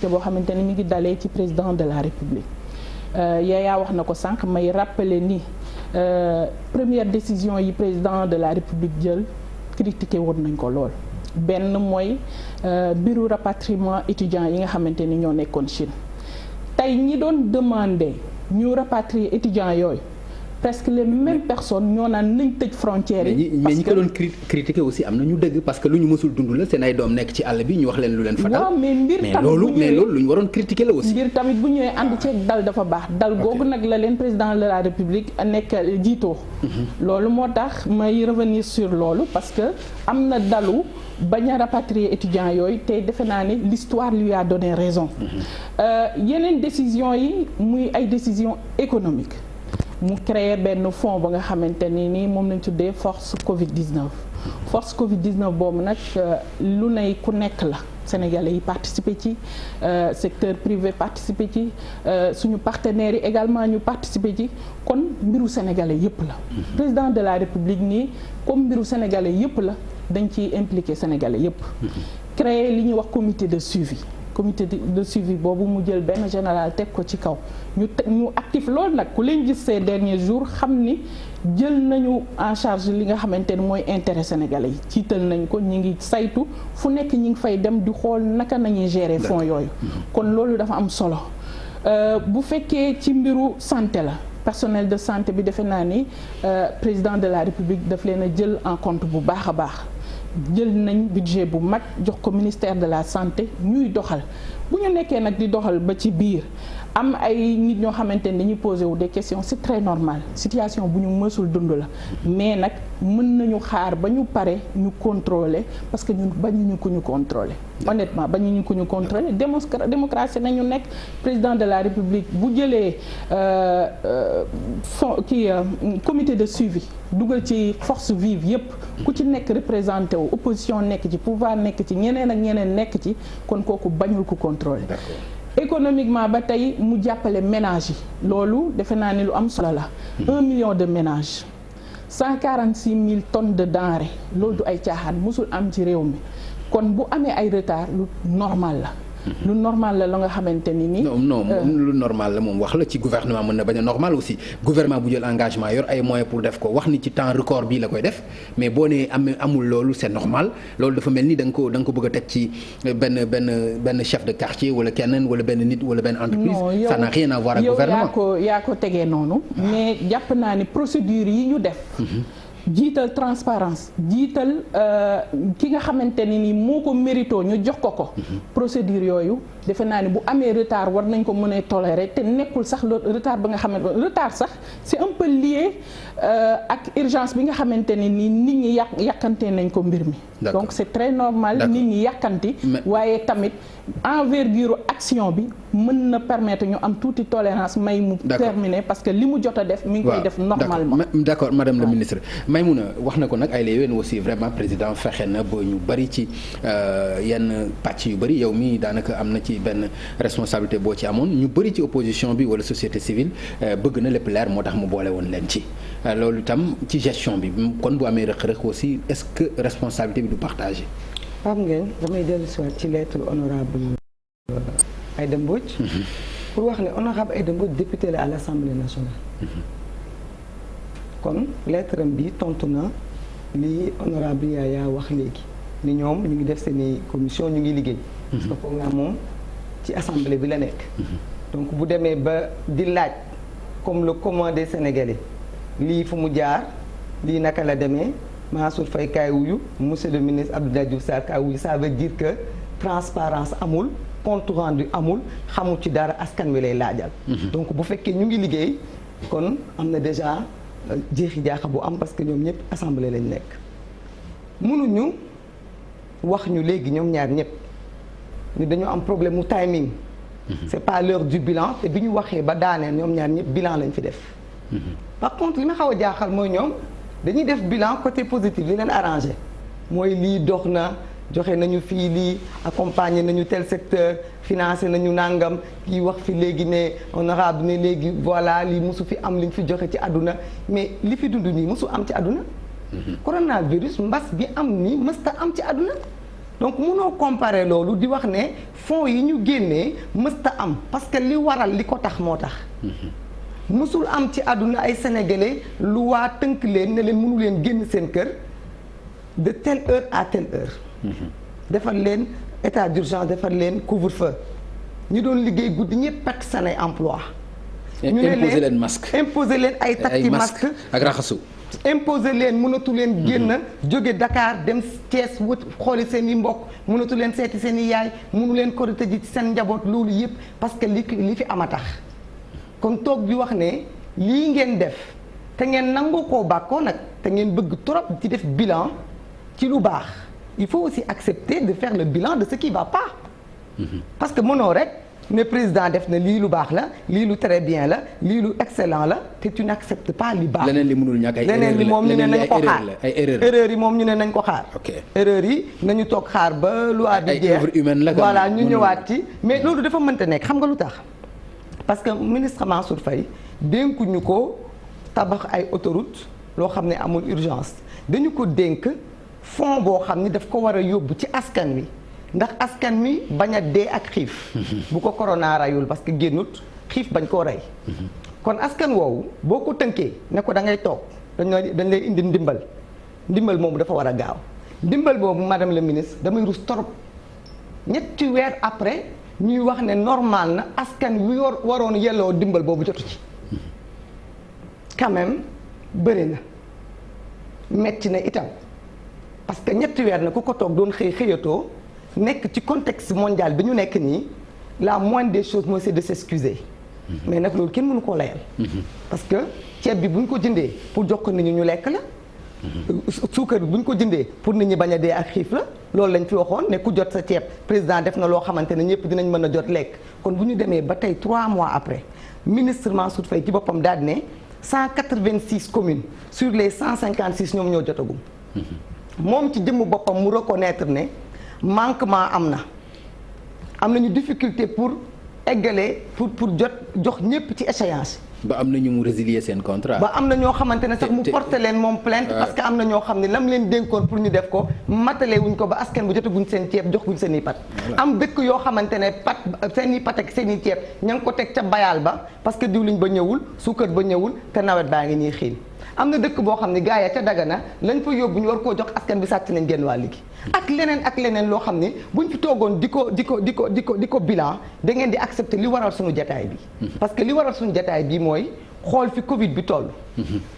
boo xamante ni mi ngi dalee ci président de la République Yaya wax na ko sànq may rappeler ni première décision yi président de la République jël critiqué woon nañ ko lool benn mooy bureau rapatriement étudiants yi nga xamante ni ñoo nekkoon Chine tey ñi doon demander ñu rapatrier étudiants yooyu presque les mêmes personnes ñoo naan nañ tëj frontières yi. mais ñi ko doon critiquer aussi am na ñu dëgg parce que lu ñu mësul dund la seen ay doom nekk ci àll bi ñu wax leen lu leen fa dal. waaw mais mbir tamit loolu lu ñu waroon critiquer la aussi. mbir tamit bu ñëwee ànd ceeg dal dafa baax. dal googu nag la leen président de la république nekk jiitoo. loolu moo tax may revenir sur loolu parce que am na dalu bañ a rapatrier étudiants yooyu te defe naa ne l'histoire lui a donné raison. yeneen décision yi muy ay décision économique mu créer benn fonds ba nga xamante ni nii moom lañ tuddee force Covid-19 force Covid-19 boobu nag lu nay ku nekk la Sénégalais yi participer ci secteur privé participer ci suñu partenaires yi également ñu participer ci kon mbiru Sénégalais yépp la président de la République nii comme mbiru Sénégalais yépp la dañ ciy impliqué Sénégalais yépp créer li ñuy wax comité de suivi boobu mu jël benn général teg ko ci kaw ñu actif loolu nag ku leen gis ces derniers jours xam ni jël nañu en charge li nga xamante ni mooy intérêt sénégalais yi ciital nañ ko ñi ngi saytu fu nekk ñi ngi fay dem di xool naka nañuy gérer fonds yooyu kon loolu dafa am solo bu fekkee ci mbiru santé la personnel de santé bi defe naa ni président de la République daf leen a jël en compte bu baax a baax jël nañ budget bu mag jox ko ministère de la santé ñuy doxal bu ñu nekkee nag di doxal ba ci biir am ay nit ñoo xamante ni dañuy posé wu des questions c'est très normal situation bu ñu mësul dund la mais nag mën nañu xaar ba ñu pare ñu contrôler parce que ñun bañuñu ko ñu contrôler honnêtement bañuñu ko ñu contrôler démocratie nañu nekk président de la République bu jëlee comité de suivi dugal ci force vive yépp ku ci nekk représenté wu opposition nekk ci pouvoir nekk ci ñeneen ak ñeneen nekk ci kon kooku bañul ko contrôler économiquement ba tey mu jàppale ménages yi loolu defe naa ni lu am solo la 1 million de ménages 146 000 tonnes de denrées loolu du ay caaxaan mosul am ci réew mi kon bu amee ay retard lu normal la lu normal la nga xamante ni nii. non lu normal la moom wax la ci gouvernement mën na bañ a normal aussi gouvernement bu jël engagement yor ay moyens pour def ko wax ni ci temps record bii la koy def mais boo nee amul loolu c'est normal loolu dafa mel ni da nga ko bëgg a teg ci benn chef de quartier wala keneen wala benn nit wala benn entreprise. Ça n'a rien à voir ak gouvernement. yow yaa ko tegee noonu. mais jàpp naa ni procédure yi ñu def. jiital transparence jiital ki nga xamante ni nii moo ko mérito ñu jox ko procédure yooyu defe naa ni bu amee retard war nañ ko mën a tolérer te nekkul sax retard ba nga xamante retard sax c'est un peu lié ak urgence bi nga xamante ni nii nit ñi yàkkante nañ ko mbir mi donc c'est très normal nit ñi yàkkanti waaye tamit envergure action bi mën na permettre ñu am tuuti tolérance may mu terminer parce que li mu jot a def mi ngi koy def normalement d'accord madame la ministre Maïmouna wax na ko nag ay la yowén aussi vraiment président fexe na ba ñu bari ci yenn pàcc yu bari yow mi daanaka am na ci benn responsabilité boo ci amoon ñu bari ci opposition bi wala société civile bëgg na lépp leer moo tax mu boole woon leen ci loolu itam ci gestion bi kon bu amee rëq-rëq aussi est-ce que responsabilité bi du partagé. Pape Ngagne damay dellu si waat ci lettre honorable Aïda Mbodj pour wax ne honorable Aïda Mbodj député la à l'Assemblée nationale kon lettre am bi tontu na li honorable Yaya wax léegi ni ñoom ñu ngi def seeni commission ñu ngi liggéey parce que foog naa moom ci assemblée bi la nekk donc bu demee ba di laaj comme le commun des Sénégalais lii fu mu jaar lii naka la demee Mansour Faye kaay wuyu monsieur le ministre Abdoulaye Diouf Sarr kaay wuyu ça veut dire que transparence amul compte rendu amul xamul ci dara askan wi lay laajal donc bu fekkee ñu ngi liggéey kon am na déjà jeexi jaaxa bu am parce que ñoom ñëpp assemblée lañ nekk mënuñu wax ñu léegi ñoom ñaar ñëpp ni dañu am problème mu timing c'est pas l'heure du bilan te bi ñu waxee ba daaneel ñoom ñaar ñëpp bilan lañ fi def par contre li ma xaw a jaaxal mooy ñoom dañuy def bilan côté positif li leen arrangé mooy lii dox na joxe nañu fii lii accompagner nañu tel secteur financé nañu nangam kii wax fi léegi ne honorable ne léegi voilà lii mosu fi am li ñu fi joxe ci àdduna mais li fi dund nii mosu am ci àdduna coronavirus mbas bi am nii mësta am ci àdduna donc mënoo comparer loolu di wax ne fonds yi ñu génnee mësta am parce que li waral li ko tax moo tax mësul am ci àdduna ay sénégalais lu waa tënk leen ne leen mënu leen génn seen kër de telle heure à telle heure defal leen état d'urgence defal leen couvre-feu ñu doon liggéey guddi ñëpp perte seen ay emploi ñu ne imposer leen masque imposer leen ay takki masque ak raxasu. imposer leen mënatu leen génn jóge Dakar dem Thiès wut xooli seen i mbokk mënatu leen seeti seen i yaay mënu leen korite ji ci seen njaboot loolu yëpp parce que li fi am a tax kon toog bi wax ne lii ngeen def te ngeen nangu koo bàkkoo nag te ngeen bëgg trop ci def bilan ci lu baax il faut aussi accepter de faire le bilan de ce qui va pas parce que mënoo rek ne président def na lii lu baax la lii lu très bien la lii lu excellent la te tu n'acceptes pas li baax. leneen li mënul ñàkk ay erreur leneen li moom ñu ne nañ ko xaar ay erreur yi moom ñu ne nañ ko xaar. ok erreur yi nañu toog xaar ba loi bi jeex œuvre humaine la voilà ñu ñëwaat ci mais loolu dafa mënta nekk xam nga lu tax parce que ministre Mansour Faye dénkuñu ko tabax ay autoroute loo xam ne amul urgence dañu ko dénk fonds boo xam ni daf ko war a yóbbu ci askan wi. ndax askan mi bañ a dee ak xiif bu ko corona rayul parce que génnut xiif bañ koo rey kon askan woowu boo ko tënkee ne ko da ngay toog dañ lay indi ndimbal moomu dafa war a gaaw ndimbal boobu madame la ministre damay rus torop ñetti weer après ñuy wax ne normal na askan wi waroon yelloo ndimbal boobu jotu ci quand même bëri na metti na itam parce que ñetti weer na ku ko toog doon xëyatoo nekk ci contexte mondial bi ñu nekk nii la moindre des choses mooy c'est de s'excuser mais nag loolu kenn mënu koo layal parce que ceeb bi bu ñu ko jëndee pour jox ko nit ñi ñu lekk la suukar bi bu ñu ko jëndee pour nit ñi bañ a dee ak xiif la loolu lañ fi waxoon ne ku jot sa ceeb président def na loo xamante ne ñëpp dinañ mën a jot lekk kon bu ñu demee ba tey 3 mois après ministre Mansour Faye ci boppam daal ne 186 communes sur les 156 ñoom ñoo jotagum moom ci jëmm boppam mu reconnaître ne manquement am nañu difficulté pour eggale pour jox ñëpp ci échéance. ba am na ñu mu résilier seen contrat. ba am na ñoo xamante ne sax mu porté leen moom plainte parce que am na ñoo xam ne lam leen dénkoon pour ñu def ko matale wuñ ko ba askan bu jotaguñ seen ceeb jox guñ seen i pat. am dëkk yoo xamante ne seen i pat ak seen i ceeb ña ngi ko teg ca bayal ba parce que diwliñ ba ñëwul suukar ba ñëwul te nawet baa ngi ñuy xiin. am na dëkk boo xam ne gars ya ca Dagana lañ fa yóbbu ñu war koo jox askan bi sàcc nañ genn waa ligi ak leneen loo xam ne buñ fi toogoon di ko bilan da ngeen di accepter li waral suñu jataay bi parce que li waral suñu jataay bi mooy xool fi Covid bi toll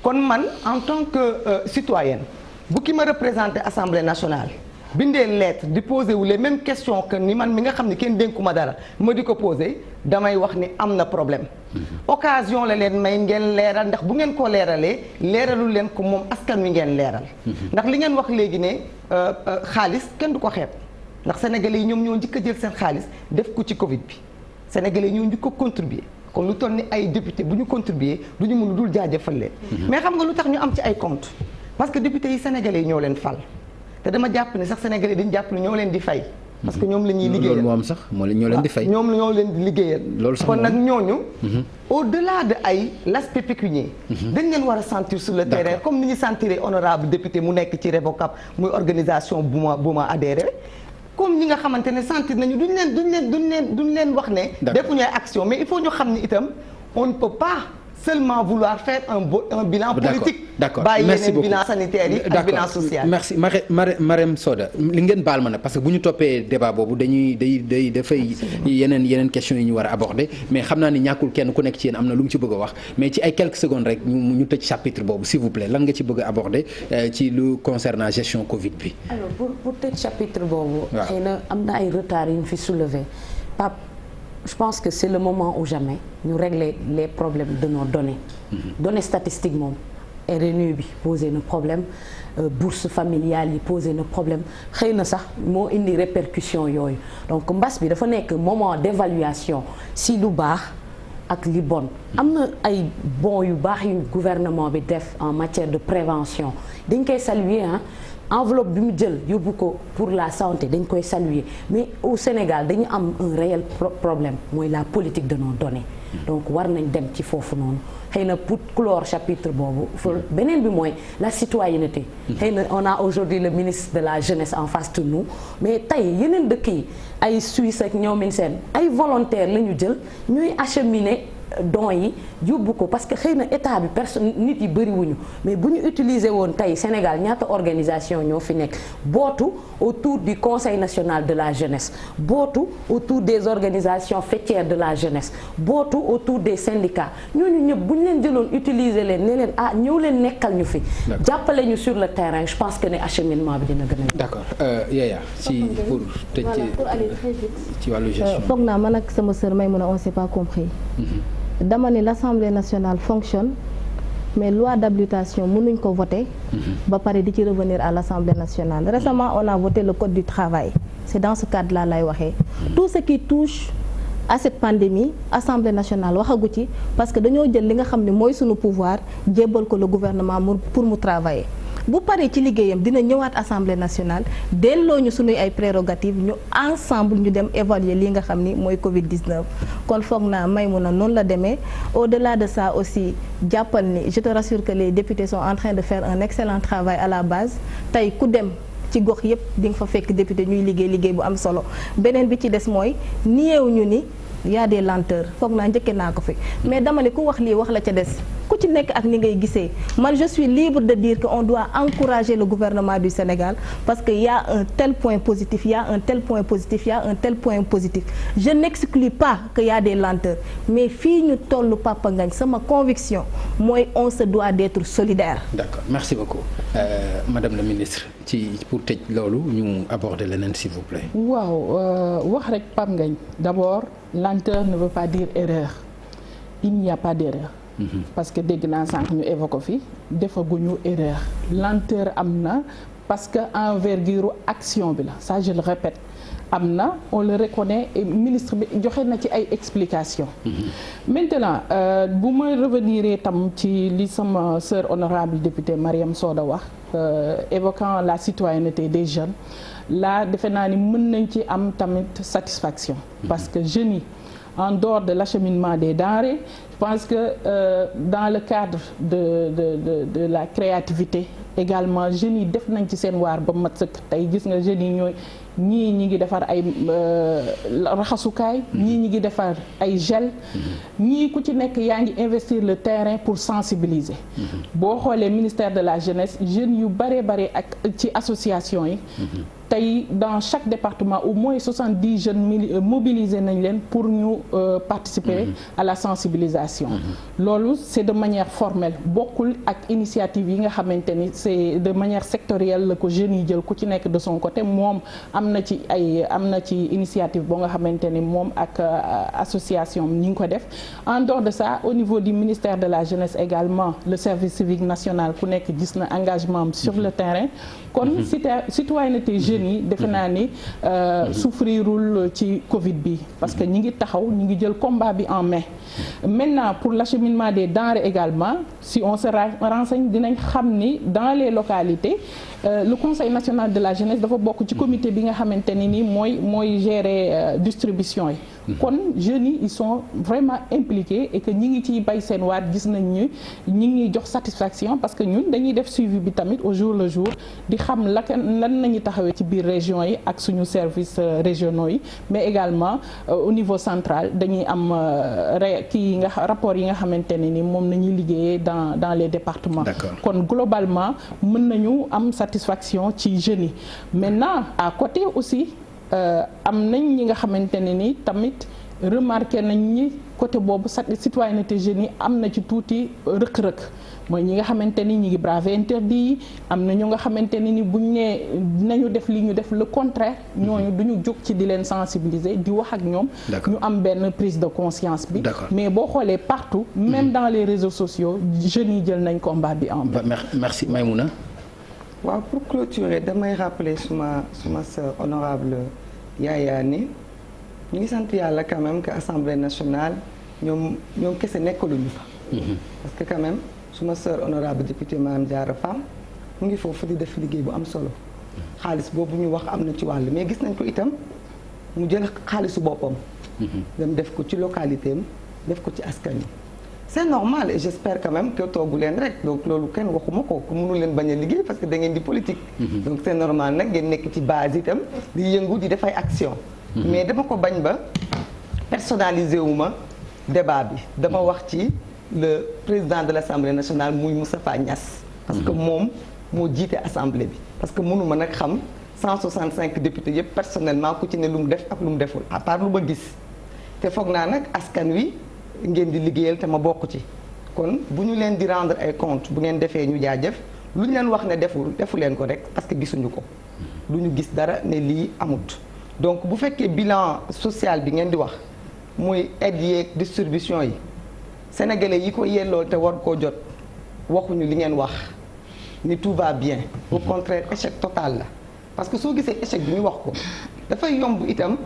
kon man en tant que citoyenne bu ki ma représenté Assemblée nationale bindee lettre di poser wu les mêmes questions que ni man mi nga xam ne kenn dénkuma dara ma di ko poser damay wax ni am na problème occasion la leen may ngeen leeral ndax bu ngeen ko leeralee leeralul leen ko moom askan wi ngeen leeral ndax li ngeen wax léegi ne xaalis kenn du ko xeeb ndax sénégalais yi ñoom ñoo njëkk a jël seen xaalis def ko ci Covid bi sénégalais yi ñoo njëkk a contribuer kon lu toll ni ay député bu ñu contribuer du ñu mën dul jaajëfal leen mais xam nga lu tax ñu am ci ay compte parce que député yi sénégalais yi ñoo leen fal te dama jàpp ne sax sénégalais dañu jàpp ne ñoo leen di fay parce que ñoom la ñuy liggéeyal loolu moo am sax ñoo leen di fay ñoom ñoo leen di liggéeyal loolu sax kon nag ñooñu au delà de ay l'aspect pécunier dañ leen war a sentir sur le terrain comme ni ñu sentir honorable député mu nekk ci Revocap muy organisation bu ma adhéré comme ñi nga xamante ne sentir nañu duñ leen wax ne defuñu ay action mais il faut ñu xam ni itam on ne peut pas seulement vouloir faire un bilan politique. D'accord. bàyyi Merci yeneen beaucoup. bilan sanitaire yi ak bilan social. merci Marème Soda li ngeen baal ma nag parce que bu ñu toppee débat boobu dafay yeneen questions yi ñu war a aborder mais xam naa ni ñàkkul kenn ku nekk ci yéen am na lu mu ci bëgg a wax mais ci ay quelques secondes rek ñu tëj chapitre boobu s'il vous plaît lan nga ci bëgg a aborder ci lu concernant gestion Covid bi. alors pour tëj chapitre boobu. waaw xëy na am na ay retard yu ñu fi soulever Pape. Je pense que c'est le moment ou jamais ñu régler les problèmes de nos données. Données statistiques moom RNU bi posé na problème bourse familiale yi posé na problème xëy na sax moo indi répercussion yooyu donc mbas bi dafa nekk moment d'évaluation si lu baax ak li bon. am na ay bons yu baax yu gouvernement bi def en matière de prévention dañ koy saluer ah. enveloppe bi mu jël yóbbu ko pour la santé dañ koy saluer mais au Sénégal dañu am un réel problème mooy la politique de nos données donc war nañ dem ci foofu noonu xëy na pour clore chapitre boobu beneen bi mooy la citoyenneté xëy na on a aujourd'hui le ministre de la jeunesse en face de nous mais tey yeneen dëkk yi ay Suisse ak ñoomin seen ay volontaires la ñu jël ñuy acheminer dons yi yóbbu ko parce que xëy na état bi personne nit yi bëriwuñu mais bu ñu utiliser woon tey Sénégal ñaata organisation ñoo fi nekk bootu autour du conseil national de la jeunesse bootu autour des organisations faîtières de la jeunesse bootu autour des syndicats ñooñu ñëpp bu ñu leen jëloon utiliser leen ne leen ñëw leen nekkal ñu fi jàppale ñu sur le terrain je pense que ne acheminement bi dina gën a d'accord Yaya si pour tëj pour aller très vite ci wàllu gestion foog naa man ak sama sœur Maïmouna on s'est pas compris dama ni l'Assemblée nationale fonctionne mais loi d'habilitation mënuñ ko voter ba pare di ci revenir à l'Assemblée nationale récemment on a voté le code du travail c'est dans ce cadre-là lay waxee tout ce qui touche à cette pandémie Assemblée nationale waxagu ci parce que dañoo jël li nga xam ne mooy sunu pouvoir jébbal ko le gouvernement pour mu travailler bu paree ci liggéeyam dina ñëwaat Assemblée nationale delloo ñu sunuy ay prérogatives ñu ensemble ñu dem évaluer li nga xam ni mooy Covid-19 kon foog naa Maïmouna noonu la demee au-delà de ça aussi jàppal ni je te rassure que les députés sont en train de faire un excellent travail à la base tey ku dem ci gox yépp di nga fa fekk député ñuy liggéey bu am solo beneen bi ci des mooy niyeew ñu ni y a des lenteurs foog naa njëkkee naa ko fi mais dama ne ku wax lii wax la ca des ku ci nekk ak ni ngay gisee man je suis libre de dire que on doit encourager le gouvernement du Sénégal parce que y a un tel point positif y a un tel point positif y a un tel point positif je n'exclus pas que y a des lenteurs mais fii ñu tollu Papa Ngagne sama conviction mooy on se doit d'être solidaire. D'accord merci beaucoup Madame la ministre ci pour tëj loolu ñu aborder leneen s'il vous plaît. waaw wax rek Pape Ngagne d'abord lenteur ne veut pas dire erreur il n'y a pas d'erreur. parce que dégg naa sànq ñu évoqué fi defaguñu erreur lenteur am na parce que envergure action bi la ça je le répète am na on le reconnaît et ministre bi joxe na ci ay explications. Maintenant bu ma revenir tam ci li sama sœur honorable députée Mariam Soda wax évoquant la citoyenneté des jeunes là defe naa ni mën nañ ci am tamit satisfaction parce que jeunes yi en dehors de l'acheminement des denrées je pense que dans le cadre de la créativité également jeunes yi def nañ ci seen waar ba mat sëkk tey gis nga jeunes yi ñooy ñii ñi ngi defar ay raxasukaay ñii ñi ngi defar ay gel ñii ku ci nekk yaa ngi investir le terrain pour sensibiliser boo xoolee ministère de la jeunesse jeunes yu bare ak ci association yi tey dans chaque département au moins 70 jeunes mobilisés nañ leen pour ñu participer à la sensibilisation loolu c'est de manière formelle bokkul ak initiative yi nga xamante ni c'est de manière sectorielle la ko jeunes yi jël ku ci nekk de son côté moom am na ci initiative boo nga xamante ni moom ak association ñi ngi ko def en dehors de ça au niveau du ministère de la jeunesse également le service civique national ku nekk gis na engagement am sur le terrain kon citoyenneté jeunes yi defe naa ni souffrirul ci Covid bi parce que ñi ngi taxaw ñi ngi jël combat bi en main maintenant pour l'acheminement des denrées également si on se renseigne dinañ xam ni dans les localités le conseil national de la jeunesse dafa bokk ci comité bi nga xamante ni nii mooy gérer distribution yi kon jeunes yi ils sont vraiment impliqués et que ñi ngi ciy bay seen waat gis nañ ñi ngi jox satisfaction parce que ñun dañuy def suivi bi tamit au jour le jour di xam lan nañu taxawee ci biir région yi ak suñu services régionaux yi mais également au niveau central dañuy am rapport yi nga xamante ne ni moom nañuy liggéeyee dans les départements kon globalement mën nañu am satisfaction ci jeunes yi maintenant à côté aussi am nañ ñi nga xamante ne ni tamit remarqué nañ ñi côté boobu citoyenneté jeunes yi am na ci tuuti rëq-rëq mooy ñi nga xamante ni ñi ngi braver interdit yi am na ñu nga xamante ni buñ nee nañu def li ñu def le contraire ñooñu duñu jóg ci di leen sensibiliser di wax ak ñoom ñu am benn prise de conscience bi mais boo xoolee partout même dans les réseaux sociaux jeunes yi jël nañ combat bi en main. Merci Maïmouna. waaw pour clôturer damay rappeler suma sœur honorable Yaya ni ñu ngi sant yàlla quand même que Assemblée nationale ñoom kese nekkaluñu fa parce que quand même suma sœur honorable député Mame Diarra Fam mu ngi foofu di def liggéey bu am solo xaalis boobu ñu wax am na ci wàll mais gis nañ ko itam mu jël xaalisu boppam dem def ko ci localité am def ko ci askan wi c'est normal et j'espère quand même que toogu leen rek donc loolu kenn waxuma ko ku mënu leen bañ a liggéey parce que da ngeen di politique donc c'est normal nag ngeen nekk ci base itam di yëngu di def ay action mais dama ko bañ ba personnalisé wu ma débat bi dama wax ci le président de l'Assemblée nationale muy Moustapha Niasse. parce que moom moo jiite assemblée bi. parce que mënuma nag xam 165 députés yëpp personnellement ku ci ne lu mu def ak lu mu deful à part lu ma gis te foog naa nag askan wi ngeen di liggéeyal te ma bokk ci. kon bu ñu leen di rendre ay compte bu ngeen defee ñu jaajëf lu ñu leen wax ne defu leen ko rek parce que gisuñu ko. lu ñu gis dara ne lii amut. donc bu fekkee bilan social bi ngeen di wax muy aide yeeg distribution yi sénégalais yi ko yellool te war koo jot waxuñu li ngeen wax ni tout va bien. au contraire échec total la. parce que soo gisee échec bi ñu wax ko dafay yomb itam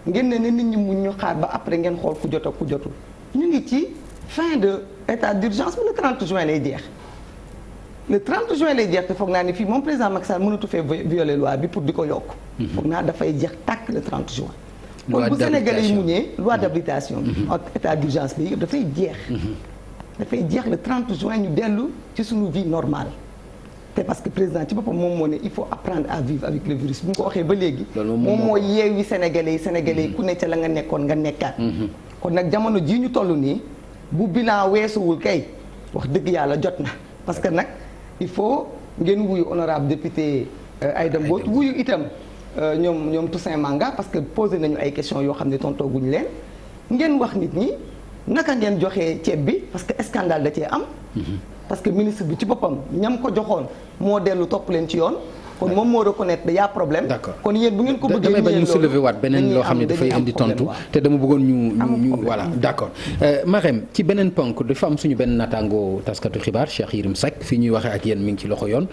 ngeen ne nit ñi mun ñu xaar ba après ngeen xool ku jot ak ku jotul ñu ngi ci fin de état d'urgence bi le 30 juin lay jeex. le 30 juin lay jeex te foog naa ni fii moom président Macky Sall mënatu fee violer loi bi pour di ko yokk. foog naa dafay jeex tàkk le 30 juin. kon bu Sénégalais yi muñee loi d'habilitation bi. ak état d'urgence bi yëpp dafay jeex. dafay jeex le 30 juin ñu dellu ci suñu vie normale. te parce que président ci boppam moom moo ne il faut apprendre à vivre avec le virus bu ñu ko waxee ba léegi. moom moo yeewi Sénégalais yi ku ne ca la nga nekkoon nga nekkaat. kon nag jamono jii ñu toll nii bu bilan weesuwul kay wax dëgg yàlla jot na parce que nag. il faut ngeen wuyu honorable député Aïda Mbodj wuyu itam ñoom Toussaint Manga parce que posé nañu ay questions yoo xam ne tontooguñu leen ngeen wax nit ñi naka ngeen joxee ceeb bi parce que scandale da cee am. parce que ministre bi ci boppam ñam ko joxoon moo dellu topp leen ci yoon. kon moom moo reconnaître ne y a problème. d'accord kon yéen bu ngeen ko bëggee damay bañ mu soulever waat beneen loo xam ne dafay indi tontu te dama bëggoon ñu voilà d'accord. Marème ci beneen ponk dafa am suñu benn naataango taskatu xibaar Cheikh Yérim Seck fii ñuy waxee ak yéen mi ngi ci loxo yoon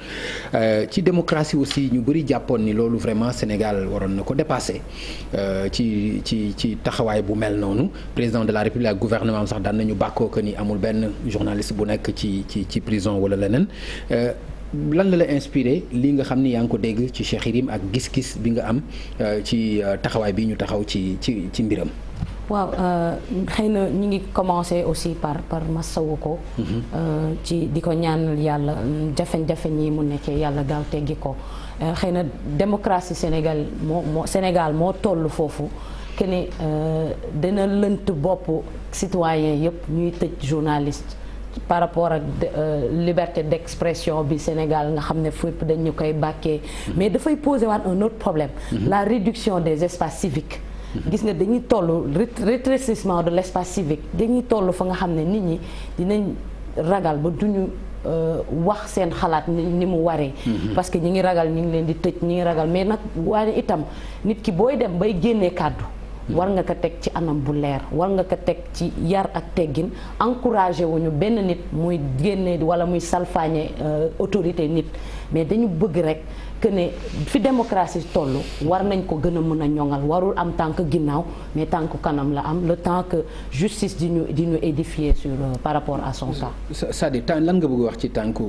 ci démocratie aussi ñu bëri jàppoon ni loolu vraiment Sénégal waroon na ko dépasser ci taxawaay bu mel noonu président de la République ak gouvernement sax daan nañu bàkkoo que ni amul benn journaliste bu nekk ci prison wala leneen. lan la inspiré lii nga xam ni yaa ngi ko dégg ci Cheikh Yérim ak gis-gis bi nga am ci taxawaay bi ñu taxaw ci mbiram. waaw xëy na ñu ngi commencé aussi par masawu ko. ci di ko ñaanal yàlla jafe-jafe ñi mu nekkee yàlla gaaw teggi ko xëy na démocratie Sénégal moo toll foofu que ni dina lënt bopp citoyen yëpp ñuy tëj journaliste. par rapport ak liberté d'expression bi Sénégal nga xam ne fépp dañu koy bàkkee mais dafay poser waat un autre problème la réduction des espaces civiques gis nga dañuy toll rétrécissement de l'espace civique dañuy toll fa nga xam ne nit ñi dinañ ragal ba duñu wax seen xalaat ni mu waree parce que ñi ngi ragal ñi ngi leen di tëj ñi ngi ragal mais nag waaye itam nit ki booy dem bay génnee kàddu war nga ko teg ci anam bu leer war nga ko teg ci yar ak teggin encouragé wuñu benn nit muy génne wala muy salfaañe autorité nit mais dañu bëgg rek que ne fi démocratie toll war nañ ko gën a mën a ñoŋal warul am tànk ginnaaw mais tànk kanam la am le temps que justice di ñu édifier sur par rapport à son cas. c'est-à-dire lan nga bëgg wax ci tànku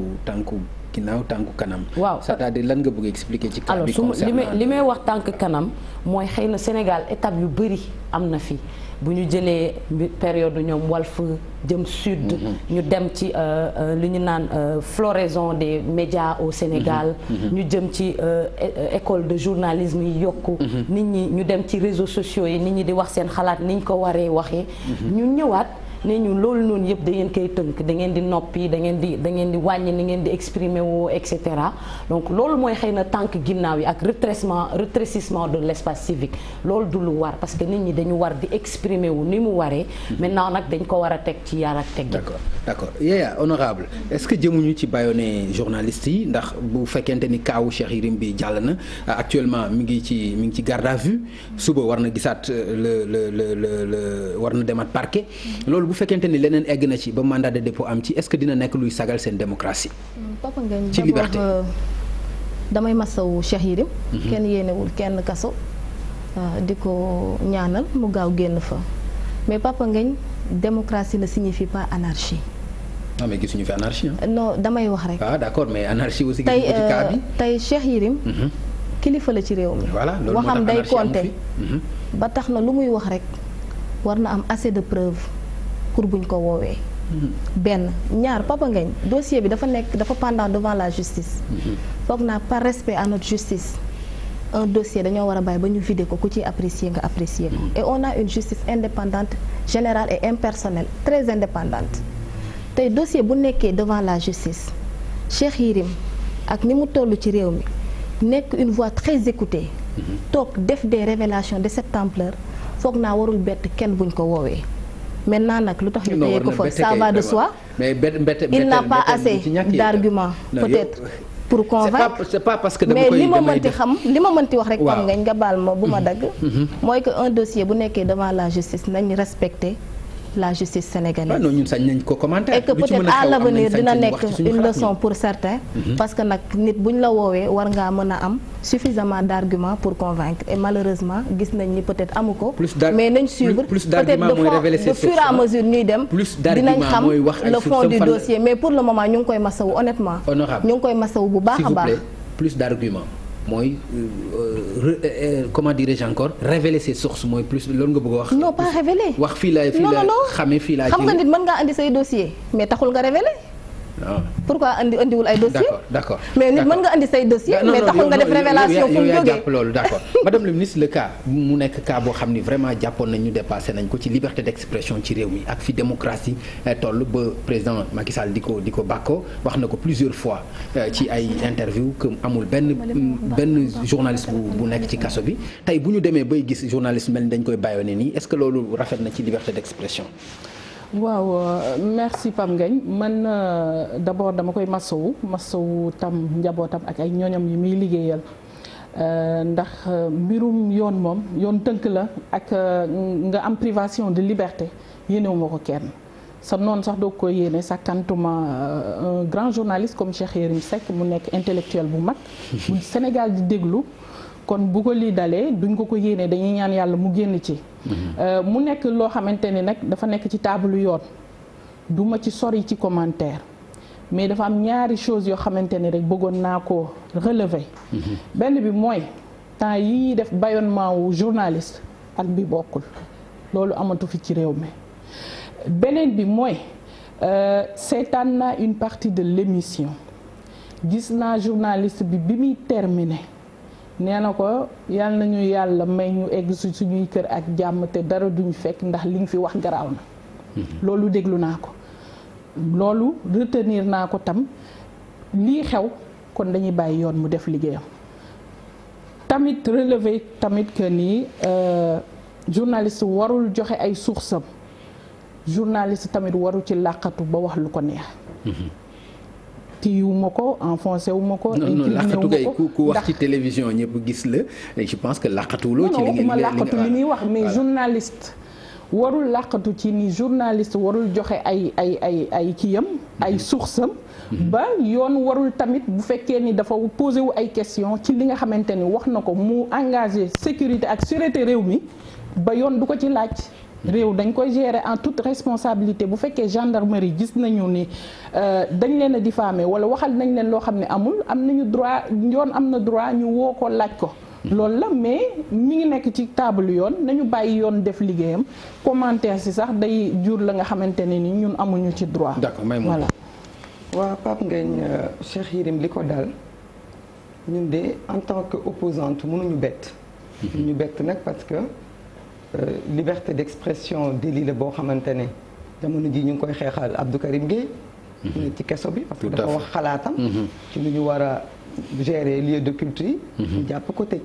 ginnaaw tànku kanam. waaw c'est-à-dire lan nga bëgg expliquer ci cas bi alors li may wax tànk kanam mooy xëy na Sénégal étape yu bëri am na fi bu ñu jëlee période ñoom Walf jëm sud. ñu dem ci li ñu naan floraison des médias au Sénégal. ñu jëm ci école de journalisme yi yokku. nit ñi ñu dem ci réseaux sociaux yi nit ñi di wax seen xalaat ni ñu ko waree waxee. ñu ñëwaat. ne ñu loolu noonu yëpp da ngeen koy tënk da ngeen di noppi da ngeen di wàññi ni ngeen di exprimer woo et cetera donc loolu mooy xëy na tànk ginnaaw yi ak rétrécissement de l'espace civique loolu du lu war parce que nit ñi dañu war di exprimer wu ni mu waree. maintenant nag dañ ko war a teg ci yar ak teg. d'accord Yaya honorable est-ce que jëmuñu ci bâillonner journalistes yi ndax bu fekkente ni kaawu Cheikh Yérim bi jàll na actuellement mi ngi ci garde à vue suba war na gisaat le war na demaat parquet loolu bu fekkente ni leneen egg na ci ba mandat de dépôt am ci est-ce que dina nekk luy sagal seen démocratie. Papa Ngagne ci liberté damay masawu Cheikh Yérim. kenn yéenewul kenn kaso di ko ñaanal mu gaaw génn fa mais Papa Ngagne démocratie ne signifie pas anarchie. non mais gisuñu fi anarchie non damay wax rek. ah d'accord mais anarchie aussi. gis nga ci cas bi tey Cheikh Yérim. kilifa la ci réew mi. voilà loolu waxam day compter. ba tax na lu muy wax rek war na am assez de preuve. pour buñ ko woowee. benn ñaar Papa Ngagne dossier bi dafa pendant devant la justice. foog naa par respect à notre justice un dossier dañoo war a bàyyi ba ñu vider ko ku ciy apprécier nga apprécier ko et on a une justice indépendante générale et impersonnelle très indépendante tey dossier bu nekkee devant la justice Cheikh Yérim ak ni mu toll ci réew mi nekk une voix très écoutée toog def des révélations de cette ampleur foog naa warul bett kenn buñ ko woowee maintenant nag lu tax ñu téye ko fa ça va de soi il n'a pas assez d'arguments peut-être pour convaincre c'est pas parce que mais li ma mënti wax rek Pape Ngagne nga baal ma bu ma dagg mooy que un dossier bu nekkee devant la justice nañ respecter la justice sénégalaise. non ñun sañ nañ ko commenter. et que peut-être à l'avenir dina nekk une leçon pour certains. parce que nag nit bu ñu la woowee war ngaa mën a am suffisamment d'arguments pour convaincre et malheureusement gis nañ ni peut-être amu ko. mais nañ suivre peut-être de fur et à mesure ñuy dem. dinañ xam le fond du dossier mais pour le moment ñu ngi koy masawu honnêtement. ñu ngi koy masawu bu baax a baax. plus d'arguments. mooy comment dirais-je encore révéler ses sources mooy plus loolu nga bëgg a wax. non pas révéler. wax fii la xamee fii laa. xam nga nit mën ngaa andi say dossier mais taxul nga révéler. non pourquoi andiwul ay dossier d'accord mais nit mën nga andi say dossier mais taxul nga def révélation fu mu jógee jàpp loolu d'accord madame le ministre le cas mu nekk cas boo xam ni vraiment jàppoon nañ ñu dépassé nañ ko ci liberté d'expression ci réew mi ak fi démocratie toll ba président Macky Sall di ko bàkkoo wax na ko plusieurs fois ci ay interview que amul benn journaliste bu nekk ci kaso bi tey bu ñu demee bay gis journaliste mel ni dañ koy bàyyoone nii est-ce que loolu rafet na ci liberté d'expression. waaw merci Pape Ngagne man d'abord dama koy masawu tam njabootam ak ay ñooñam yi muy liggéeyal ndax mbirum yoon moom yoon tënk la ak nga am privation de liberté yéenewuma ko kenn sa noonu sax doo ko yéene sàkkantuma un grand journaliste comme Cheikh Yérim Seck mu nekk intellectuel bu mag bu Sénégal di déglu kon bu ko lii dalee duñ ko yéene dañuy ñaan yàlla mu génn ci mu nekk loo xamante ni nag dafa nekk ci taabalu yoon du ma ci sori ci commentaire mais dafa am ñaari choses yoo xamante ni rek bëggoon naa ko relever benn bi mooy temps yi def bâillonnement wu journaliste ak bi bokkul loolu amatu fi ci réew mi beneen bi mooy seetaan naa une partie de l'émission gis naa journaliste bi muy terminé nee na ko yal nañu yàlla may ñu egg suñuy kër ak jàmm te dara duñu fekk ndax li nga fi wax garaaw na loolu déglu naa ko loolu retenir naa ko tam lii xew kon dañuy bàyyi yoon mu def liggéeyam tamit relever tamit que ni journaliste warul joxe ay sources am journaliste tamit warul ci làqatu ba wax lu ko neex tiiwuma ko enfoncé wuma ko. non laqatu kay ku wax ci télévision ñëpp gis la je pense que laqatuwuloo ci li nga laqatu li ñuy wax mais journaliste warul laqatu ci ni journaliste warul joxe ay kiyam ay source am ba yoon warul tamit bu fekkee ni dafa posé wu ay question ci li nga xamante ni wax na ko mu engagé sécurité ak sûreté réew mi ba yoon du ko ci laaj. réew dañ koy gérer en toute responsabilité bu fekkee gendarmerie gis nañu ni dañ leen a diffamer wala waxal nañ leen loo xam ne amul am nañu droit yoon am na droit ñu woo ko laaj ko loolu la mais mi ngi nekk ci table yoon nañu bàyyi yoon def liggéeyam commentaire si sax day jur la nga xamante ne ni ñun amuñu ci droit. d'accord may voilà. waaw Pape Ngagne Cheikh Yérim li ko dal ñun de en tant que opposante mënuñu bett. ñu bett nag parce que. liberté d'expression délit la boo xamante ne jamono ji ñu ngi koy xeexal Abdou Karim Gueye ci keso bi parce que dafa wax xalaatam ci lu ñu war a gérer lieu de culte yi ñu jàpp ko tëj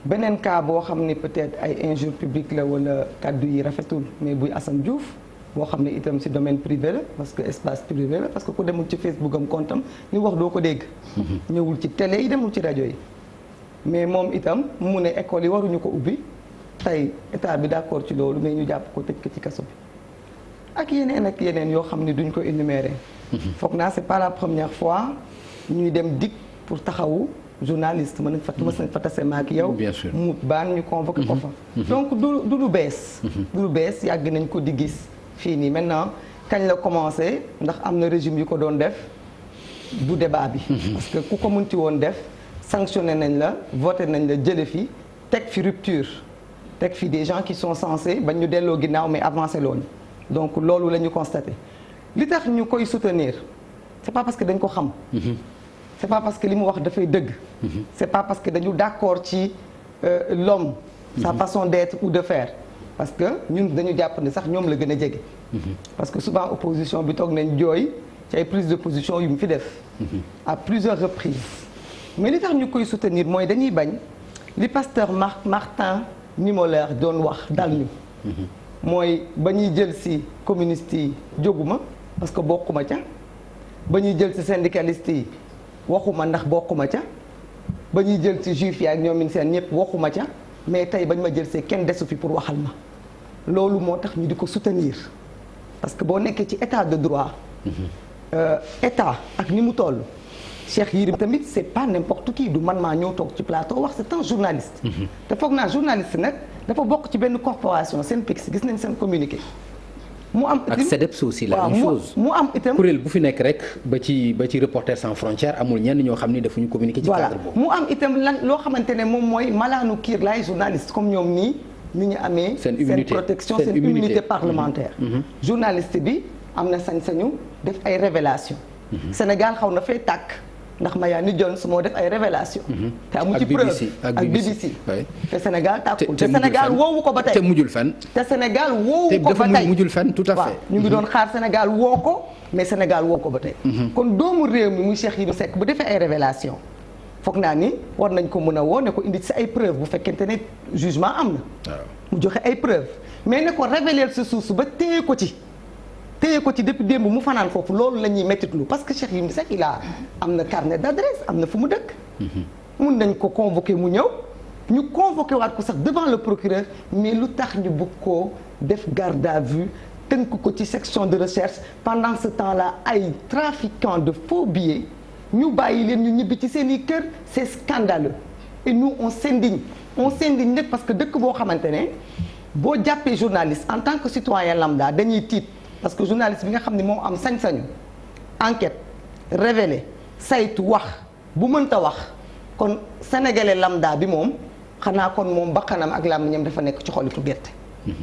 beneen cas boo xam ne peut-être ay injures publiques la wala kàddu yi rafetul mais buy Assane Diouf boo xam ne itam ci domaine privé la parce que espace privé la parce que ku demul ci Facebook am compte am ni wax doo ko dégg ñëwul ci télé yi demul ci rajo yi mais moom itam mu ne école yi waruñu ko ubbi tey état bi d'accord ci loolu mais ñu jàpp ko tëj ko ci kaso bi ak yeneen yoo xam ne duñ ko énumérer. foog naa c'est pas la première fois ñuy dem dik pour taxawu journaliste mën nañ fa tase ma ak yow. bien sûr mu baan ñu convoqué ko fa. donc du lu bees. du lu bees yàgg nañ ko di gis fii nii maintenant kañ la commencé ndax am na régime yu ko doon def du débat bi. parce que ku ko munti woon def sanctionné nañ la voté nañ la jële fi teg fi rupture. teg fii des gens qui sont censés bañ ñu delloo ginnaaw mais avancé loolu donc loolu la ñu constaté li tax ñu koy soutenir c'est pas parce que dañ ko xam c'est pas parce que li mu wax dafay dëgg. c'est pas parce que dañu d'accord ci l'homme sa façon d'être ou de faire parce que ñun dañu jàpp ne sax ñoom la gën a jege. parce que souvent opposition bi toog nañ jooy ci ay prise de position yu mu fi def. à plusieurs reprises. mais li tax ñu koy soutenir mooy dañuy bañ li pasteur Martin Niemöller doon wax dal ñu. mooy ba ñuy jël ci communistes yi jóguma parce que bokkuma ca ba ñuy jël ci syndicalistes yi waxuma ndax bokkuma ca ba ñuy jël ci juifs yi ak ñoom seen ñëpp waxuma ca mais tey bañ ma jël see kenn desu fi pour waxal ma loolu moo tax ñu di ko soutenir parce que boo nekkee ci état de droit état ak ni mu toll Cheikh Yérim tamit c'est pas n'importe qui du man maa ñëw toog ci plateau wax c'est un journaliste te foog naa journaliste nag dafa bokk ci benn corporation SYNPICS gis nañ seen communiqué mu am ak CDEPS aussi la même chose mu am itam kuréel bu fi nekk rek ba ci Reporters sans frontières amul ñenn ñoo xam ni defuñu communiqué ci cadre boobu mu am itam lan loo xamante ne moom mooy malaanu kiir laay journaliste comme ñoom nii ni ñu amee seen protection seen immunité parlementaire journaliste bi am na sañ-sañu def ay révélation Sénégal xaw na fay tàkk ndax Mayani Jones moo def ay révélation te amu ci preuve ak BBC te Sénégal tàkkul te Sénégal woowu ko ba tey te mujjul fenn te Sénégal woowu ko ba tey mujjul fenn tout à fait ñu ngi doon xaar Sénégal woo ko mais Sénégal woo ko ba tey kon doomu réew mi muy Cheikh Yérim Seck bu defee ay révélation foog naa ni war nañ ko mën a woo ne ko indi ci ay preuve bu fekkente ne jugement am na mu joxe ay preuve mais ne ko révéler sa suuf ba téye ko ci depuis démb mu fanaan foofu loolu la ñuy mettitlu parce que Cheikh Yérim Seck il a am na carnet d'adresse am na fu mu dëkk mun nañ ko convoquer mu ñëw ñu convoqué waat ko sax devant le procureur mais lu tax ñu bëgg koo def garde à vue tënk ko ci section de recherche pendant ce temps-là ay trafiquants de faux billets ñu bàyyi leen ñu ñibbi ci seen i kër c'est scandaleux et nous on s'indigne nag parce que dëkk boo xamante ne boo jàppee journaliste en tant que citoyen lambda dañuy tiit parce que journaliste bi nga xam ne moo am sañ-sañu enquête révéler saytu wax bu mënta wax kon sénégalais lambda bi moom xanaa kon moom bakkanam ak làmmiñam dafa nekk ci xolitu gerte.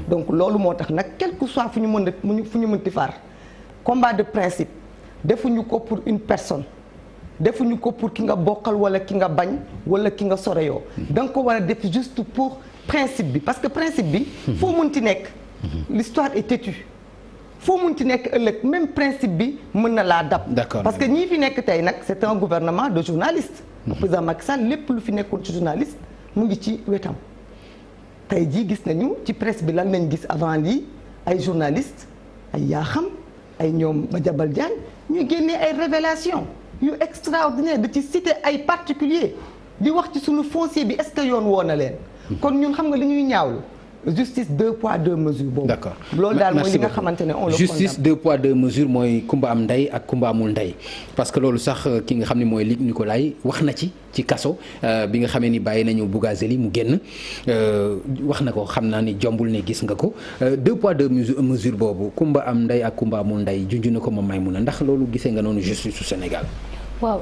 donc loolu moo tax nag quel que soit fu ñu mënti far combat de principe defuñu ko pour une personne defuñu ko pour ki nga bokkal wala ki nga bañ wala ki nga soreyoo da nga ko war a def juste pour principe bi parce que principe bi foo mënti nekk l'histoire est têtue foo munti nekk ëllëg même principe bi mën na laa dab parce que ñii fi nekk tey nag c'est un gouvernement de journalistes le président Macky Sall lépp lu fi nekkoon ci journaliste mu ngi ci wetam tey jii gis nañu ci presse bi lan lañ gis avant lii ay journalistes ay Yakham ay ñoom Madiambal Diagne ñu génnee ay révélations yu extraordinaire da ci citer ay particuliers di wax ci suñu foncier bi est-ce que yoon woo na leen kon ñun xam nga li ñuy ñaawlu justice 2 poids 2 mesures boobu. d'accord loolu daal mooy li nga xamante ne on le justice 2 poids 2 mesures mooy kumba am ndey ak kumba amul ndey parce que loolu sax ki nga xam ne mooy Luc Nicolaï wax na ci kaso bi nga xamee ni bàyyi nañu Bougazelli mu génn wax na ko xam naa ni jombul ne gis nga ko 2 poids 2 mesures boobu kumba am ndey ak kumba amul ndey junj na ko moom Maïmouna ndax loolu gisee nga noonu justice su Sénégal. waaw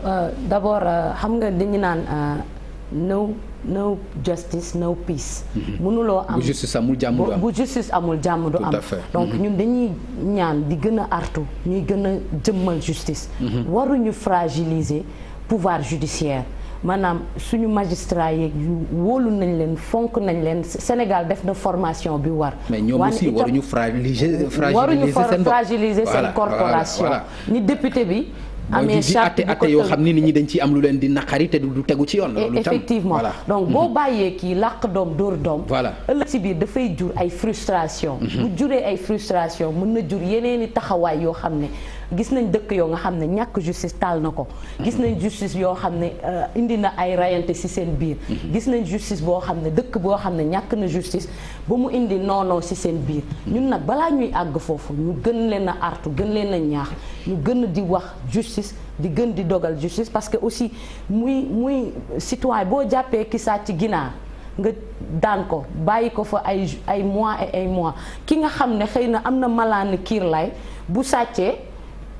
d'abord xam nga dañu naan no justice no peace. mënuloo am bu justice amul jàmm du am bu justice amul jàmm du am. donc ñun dañuy ñaan di gën a artu ñuy gën a jëmmal justice. waruñu fragiliser pouvoir judiciaire maanaam suñu magistrat yeeg yu wóolu nañ leen fonk nañ leen Sénégal def na formation bi war. mais ñoom aussi waruñu fragiliser seen corporation. ni député bi. amee charte ate yoo xam ni nit ñi dañ ciy am lu leen di naqari te du tegu ci yoon. loolu tam effectivement donc boo bàyyee kii làq doom dóor doom. voilà ëllëg si biir dafay jur ay frustration bu juree ay frustration mën na jur yeneen i taxawaay yoo xam ne gis nañ dëkk yoo nga xam ne ñàkk justice taal na ko. gis nañ justice yoo xam ne indi na ay rayante ci seen biir. gis nañ justice boo xam ne dëkk boo xam ne ñàkk na justice ba mu indi noonoo ci seen biir ñun nag balaa ñuy àgg foofu ñu gën leen a artu gën leen a ñaax ñu gën di wax justice di gën di dogal justice parce que aussi muy citoyen boo jàppee ki sàcc ginaar nga daan ko bàyyi ko fa ay mois et ay mois ki nga xam ne xëy na am na malaani kiir lay bu sàccee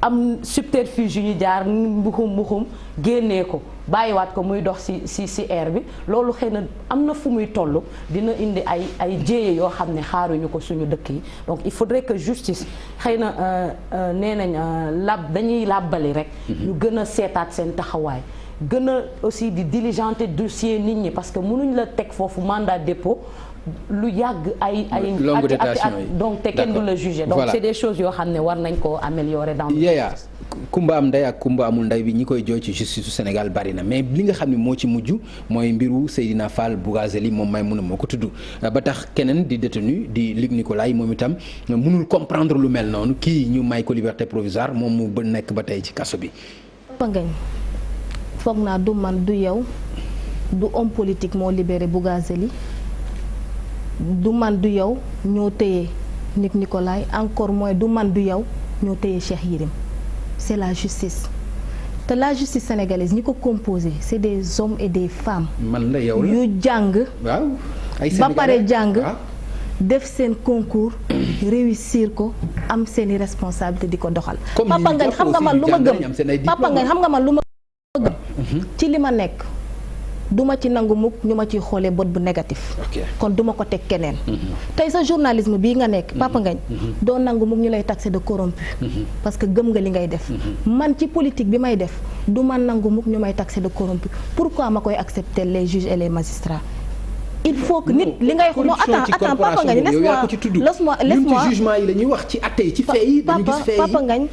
am subterfuge yu ñu jaar mbuxum génnee ko bàyyiwaat ko muy dox ci air bi loolu xëy na am na fu muy toll dina indi ay jéeye yoo xam ne xaaruñu ko suñu dëkk yi donc il faudrait que justice xëy na nee nañ dañuy làbbali rek ñu gën a seetaat seen taxawaay gën a aussi di diligenter dossier nit ñi parce que mënuñ la teg foofu mandat dépôt lu yàgg ay at donc te kenn du la juger donc c'est des choses yoo xam ne war nañ koo améliorer dans Yaya kumba am ndey ak kumba amul ndey bi ñi koy jooy ci justice su Sénégal bari na mais li nga xam ne moo ci mujj mooy mbiru Seydina Fall Bougazelli moom Maïmouna moo ko tudd ba tax keneen di détenu di Luc Nicolaï moom itam mënul comprendre lu mel noonu kii ñu may ko liberté provisoire moom mu ba nekk ba tey ci kaso bi. Ngañ foog naa du man du yow du homme politique moo libéré Bougazelli du man du yow ñoo téye Luc Nicolaï encore moins du man du yow ñoo téye Cheikh Yérim c'est la justice te la justice sénégalaise ñi ko composé c'est des hommes et des femmes man la yow la yu jàng waaw ba pare jàng def seen concours réussir ko am seeni responsabilité di ko doxal Papa Ngagne xam nga man lu ma gëm Papa Ngagne xam nga man lu ma gëm ci li ma nekk duma ci nangu mukk ñu ma ciy xoolee bët bu négatif kon duma ko teg keneen tey sa journalisme bii nga nekk Papa Ngagne doo nangu mukk ñu lay taxé de corrompu parce que gëm nga li ngay def man ci politique bi may def du ma nangu mukk ñu may taxé de corrompu pourquoi ma koy accepter les juges et les magistrats il faut que nit li ngay non attends Papa Ngagne laisse-moi ci jugement yi la ñuy wax ci atte yi ci fait yi dañu gis fait yi Papa Ngagne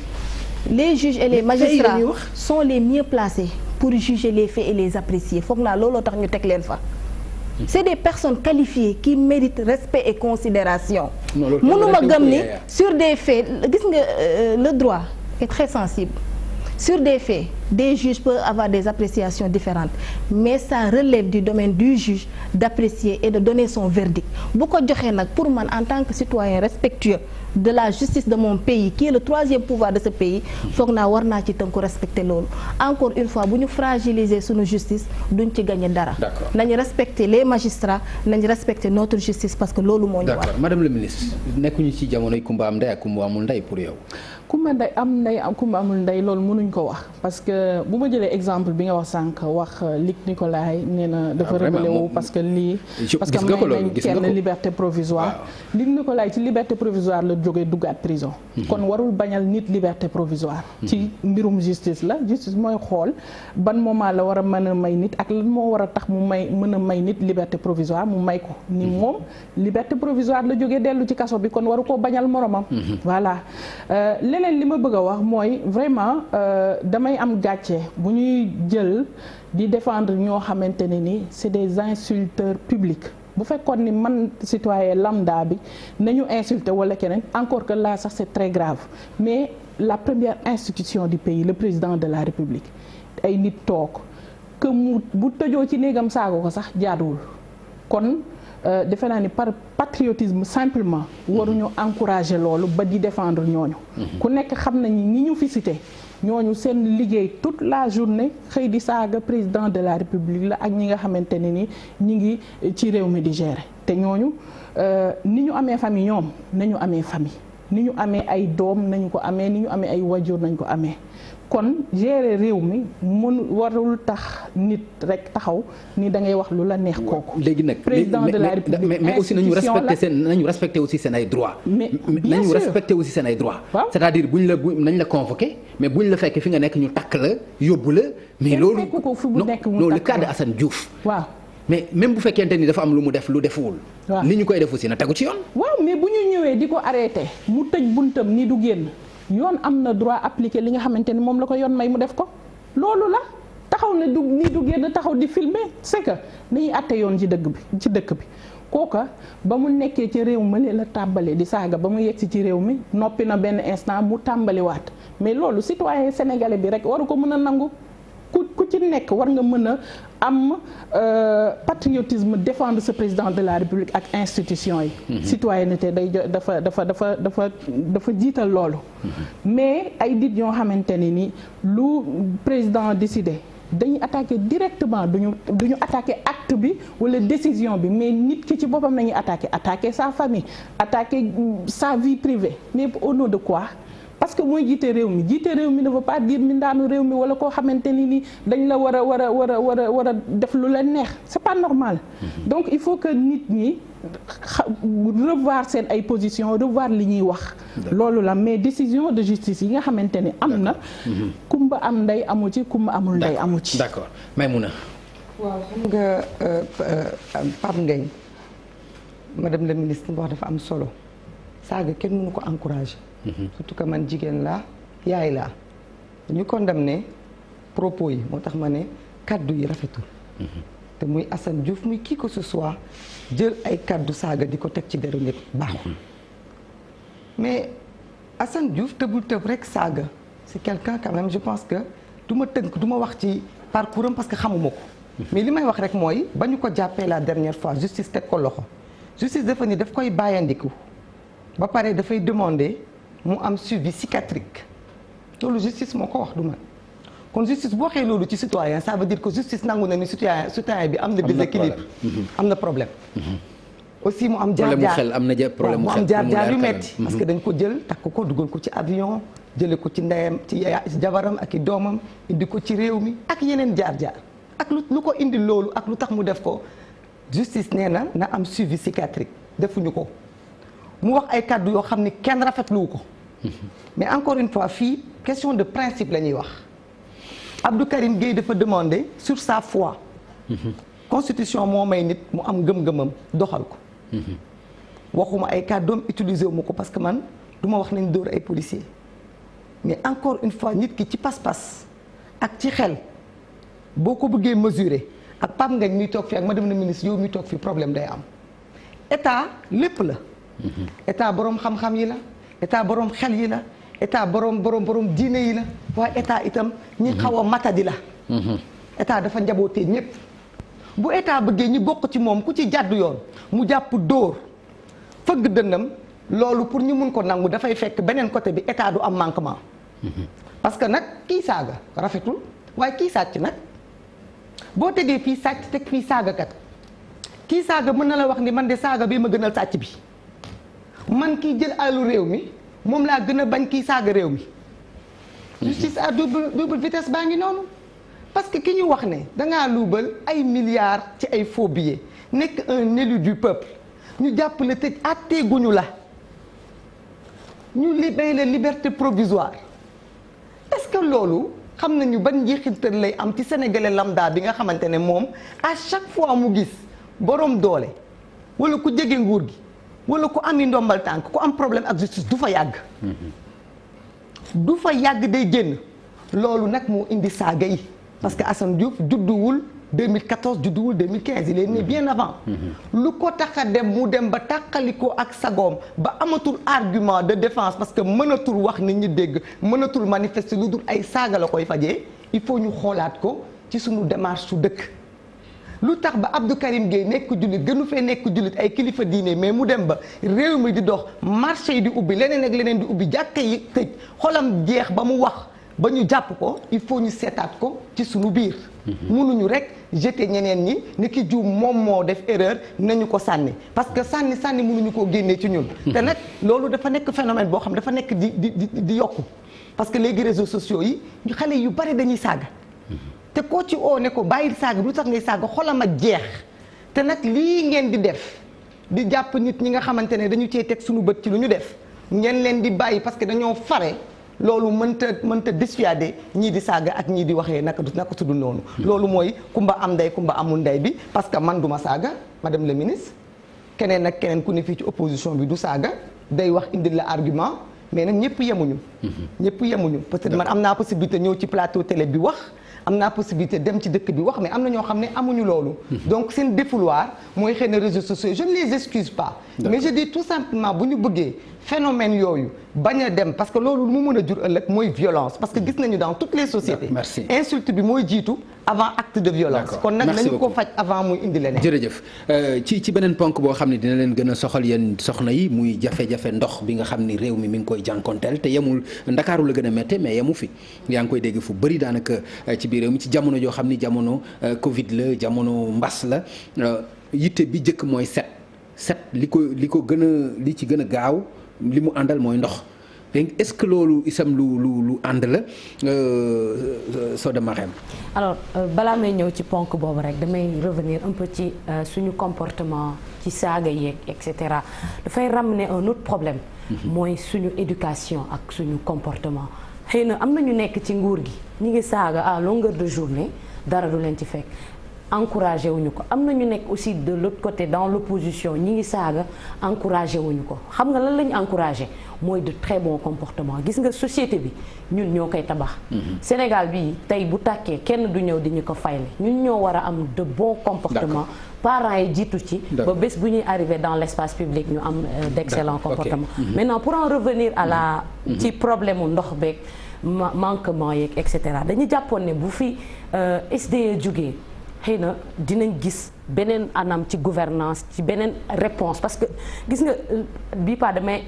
les juges et les magistrats sont les mieux placés pour juger les faits et les apprécier foog naa looloo tax ñu teg leen fa c'est des personnes qualifiées qui méritent respect et considération mënuma gëm ni sur des faits gis nga le droit est très sensible sur des faits des juges peuvent avoir des appréciations différentes mais ça relève du domaine du juge d'apprécier et de donner son verdict bu ko joxee nag pour man en tant que citoyen respectueux de la justice de mon pays qui est le troisième pouvoir de ce pays foog naa war naa ci tënku respecter loolu encore une fois bu ñu fragiliser suñu justice duñ ci gagner dara nañu respecter les magistrats nañu respecter notre justice parce que loolu moo ñu war. D'accord madame le ministre nekkuñu ci jamonoy kumba am ndey ak kumba amul ndey pour yow. kumba ndey am kumba amul ndey loolu mënuñ ko wax parce que bu ma jëlee exemple bi nga wax sànq wax Luc Nicolaï nee na dafa rebellé wu parce que lii parce que may nañ kenn liberté provisoire Luc Nicolaï ci liberté provisoire la jógee duggaat prison kon warul bañal nit liberté provisoire ci mbirum justice la justice mooy xool ban moment la war a mën a may nit ak lan moo war a tax mu mën a may nit liberté provisoire mu may ko ni moom liberté provisoire la jógee dellu ci kaso bi kon waru koo bañal moromam voilà leneen li ma bëgg a wax mooy vraiment damay am gàcce bu ñuy jël di défendre ñoo xamante ne ni c'est des insulteurs publics bu fekkoon ni man citoyen lambda bi nañu insulter wala keneen encore que là sax c'est très grave mais la première institution du pays le président de la République ay nit toog que mu bu tëjoo ci néegam saago ko sax jaaduwul kon defe naa ni par patriotisme simplement waruñu encourager loolu ba di défendre ñooñu ku nekk xam nañu ni ñu fi cité ñooñu seen liggéey toute la journée xëy di saaga président de la République la ak ñi nga xamante ne ni ñi ngi ci réew mi di gérer te ñooñu ni ñu amee famille ñoom nañu amee famille ni ñu amee ay doom nañu ko amee ni ñu amee ay wajur nañu ko amee kon gérer réew mi warul tax nit rek taxaw ni da ngay wax lu la neex kooku. léegi nag président de la République mais aussi nañu respecter aussi seen ay droits. mais bien nañu sûr respecter aussi seen ay droits. waaw c'est-à-dire nañ la convoqué mais buñ la fekk fi nga nekk ñu takk la yóbbu la. mais loolu fekk ko fu mu nekk mu non le takk cas de Assane Diouf. waaw. mais même bu fekkente ni dafa am lu mu def lu defuwul. waaw ni ñu koy def aussi na tegu ci yoon. waaw mais bu ñu ñëwee di ko arrêté mu tëj buntam ni du génn yoon am na droit appliquer li nga xamante ni moom la ko yoon may mu def ko loolu la taxaw ne du ni du génn taxaw di filmer c'est que dañuy àtte yoon ci dëkk bi kooka ba mu nekkee ci réew ma la tàmbale di saaga ba mu yegsi ci réew mi noppi na benn instant mu tàmbaliwaat mais loolu citoyen sénégalais bi rek waru ko mën a nangu ku ci nekk war nga mën a am patriotisme défendre ce président de la République ak institution yi. citoyenneté day dafa jiital loolu. mais ay nit ñoo xamante ne ni lu président décidé dañuy attaquer directement duñu attaquer acte bi wala décision bi mais nit ki ci boppam nañuy attaquer sa famille attaquer sa vie privée mais au nom de quoi. parce que mooy jiite réew mi ne veut pas dire mindaanu réew mi wala koo xamante ni dañ la war a def lu leen neex c'est pas normal. Donc il faut que nit ñi revoir seen ay position revoir li ñuy wax. loolu la mais décision de justice yi nga xamante ni am na. kumba am ndey amu ci kumba amul ndey amu ci. d'accord Maïmouna. waaw xam nga Pape Ngagne madame la ministre wax dafa am solo saaga kenn mënu ko encourager. surtout que man jigéen laa yaay laa ñu condamné propos yi moo tax ma ne kaddu yi rafetul. te muy Assane Diouf muy qui que ce soit jël ay kaddu saaga di ko teg ci deru nit baaxul. mais Assane Diouf tëbul tëb rek saaga c'est quelqu'un quand même je pense que du ma tënk du ma wax ci parcours am parce que xamuma ko. mais li may wax rek mooy ba ñu ko jàppee la dernière fois justice teg ko loxo justice dafa ni daf koy bàyyandiku ba pare dafay demander mu am suivi psychiatrique loolu justice moo ko wax du man kon justice boo waxee loolu ci citoyen ça veut dire que justice nangu na ni citoyen bi am na déséquilibre am na problème aussi mu am jaar-jaar mu am jaar-jaar yu metti parce que dañ ko jël takk ko dugal ko ci avion jële ko ci ndeyam ci jabaram ak i doomam indi ko ci réew mi ak yeneen jaar-jaar ak lu ko indi loolu ak lu tax mu def ko justice nee na am suivi psychiatrique defuñu ko mu wax ay kàddu yoo xam ni kenn rafetluwu ko mais encore une fois fii question de principe la ñuy wax Abdou Karim Gueye dafa demander sur sa foi constitution moo may nit mu am ngëm-ngëmam doxal ko waxuma ay kàddoom utiliser wu ma ko parce que man du ma wax nañ dóor ay policiers mais encore une fois nit ki ci pas-pas ak ci xel boo ko bëggee mesurer ak Pape Ngagne mi toog fii ak madame la ministre yow mi toog fii problème day am état lépp la état boroom xam-xam yi la état boroom xel yi la état boroom diine yi la waaye état itam ñi xaw a matadi la état dafa njabootee ñépp bu état bëggee ñi bokk ci moom ku ci jàddu yoon mu jàpp dóor fëgg dënnam loolu pour ñu mun ko nangu dafay fekk beneen côté bi état du am manquement parce que nag kii saaga rafetul waaye kii sàcc nag boo tegee fii sàcc teg fii saagakat kii saaga mën na la wax ni man de saaga bi ma gënal sàcc bi man kii jël àllu réew mi moom laa gën a bañ kii saaga réew mi justice à double vitesse baa ngi noonu parce que ki ñu wax ne dangaa luubal ay milliards ci ay faux billets nekk un élu du peuple ñu jàpp la tëj àtteeguñu la ñu libéré la liberté provisoire est-ce que loolu xam nañu ban njeexital lay am ci sénégalais lambda bi nga xamante ne moom à chaque fois mu gis borom doole wala ku jege nguur gi wala ku ami ndombal tànk ku am problème ak justice du fa yàgg du fa yàgg day génn loolu nag moo indi saaga yi parce que Assane Diouf judduwul 2014 judduwul 2015 il est né bien avant lu ko tax a dem mu dem ba tàqalikoo ak sagoom ba amatul argument de défense parce que mënatul wax nit ñi dégg mënatul manifester lu dul ay saaga la koy fajee il faut ñu xoolaat ko ci suñu démarche su dëkk lu tax ba Abdou Karim Gueye nekk jullit gënu fee nekk jullit ay kilifa diine mais mu dem ba réew mi di dox marché yi di ubbi leneen ak leneen di ubbi jàkka yi tëj xolam jeex ba mu wax ba ñu jàpp ko il faut ñu seetaat ko ci suñu biir mënuñu rek jeter ñeneen ñi ni ki juum moom moo def erreur nañu ko sànni parce que sànni mënuñu koo génnee ci ñun te nag loolu dafa nekk phénomène boo xam dafa nekk di yokku parce que léegi réseaux sociaux yi xale yu bari dañuy saaga te koo ci oo ne ko bàyyil saaga lu tax ngay saaga xolam a jeex te nag lii ngeen di def di jàpp nit ñi nga xamante ne dañu cee teg suñu bët ci lu ñu def ngeen leen di bàyyi parce que dañoo fare loolu mënta dissuader ñii di saaga ak ñii di waxee naka tudd noonu loolu mooy kumba am ndey kumba amul ndey bi parce que man duma saaga madame la ministre keneen ak keneen ku ne fii ci opposition bi du saaga day wax indil la argument mais nag ñëpp yemuñu peut-être man am naa possibilité ñëw ci plateau télé bi wax am naa possibilité dem ci dëkk bi wax mais am na ñoo xam ne amuñu loolu donc seen défouloir mooy xëy na réseaux sociaux je ne les excuse pas mais je dis tout simplement bu ñu bëggee phénomène yooyu bañ a dem parce que loolu mu mën a jur ëllëg mooy violence parce que gis nañu dans toutes les sociétés insulte bi mooy jiitu avant acte de violence kon nag nañu ko faj avant muy indi leneen jërëjëf ci beneen ponk boo xam ne dina leen gën a soxal yéen soxna yi muy jafe-jafe ndox bi nga xam ni réew mi ngi koy jànkonteel te yemul Ndakaaru la gën a métte mais yemu fi yaa ngi koy dégg fu bëri daanaka ci biir réew mi ci jamono joo xam ni jamono Covid la jamono mbas la yitte bi njëkk mooy set li ci gën a gaaw li mu àndal mooy ndox léegi est-ce que loolu isam lu ànd la Soda Marème. alors balaa may ñëw ci ponk boobu rek damay revenir un peu ci suñu comportement ci saaga yeeg et cetera dafay ramener un autre problème. mooy suñu éducation ak suñu comportement xëy na am na ñu nekk ci nguur gi ñi ngi saaga à longueur de journée dara du leen ci fekk. encouragé wuñu ko am na ñu nekk aussi de l'autre côté dans l'opposition ñi ngi saaga encouragé wuñu ko xam nga lan lañu encouragé mooy de très bon comportement gis nga société bi ñun ñoo koy tabax. Sénégal bi tey bu tàkkee kenn du ñëw di ñu ko fayle ñun ñoo war a am de bon comportement. parents yi jiitu ci. ba bés bu ñuy arriver dans l'espace public ñu am d'excellents comportements. Maintenant pour en revenir à la ci problème mu ndox beeg manquement yeeg et cetera dañu jàppoon ne bu fi SDE jógee. xëy na dinañ gis beneen anam ci gouvernance ci beneen réponse parce que gis nga bii pas damay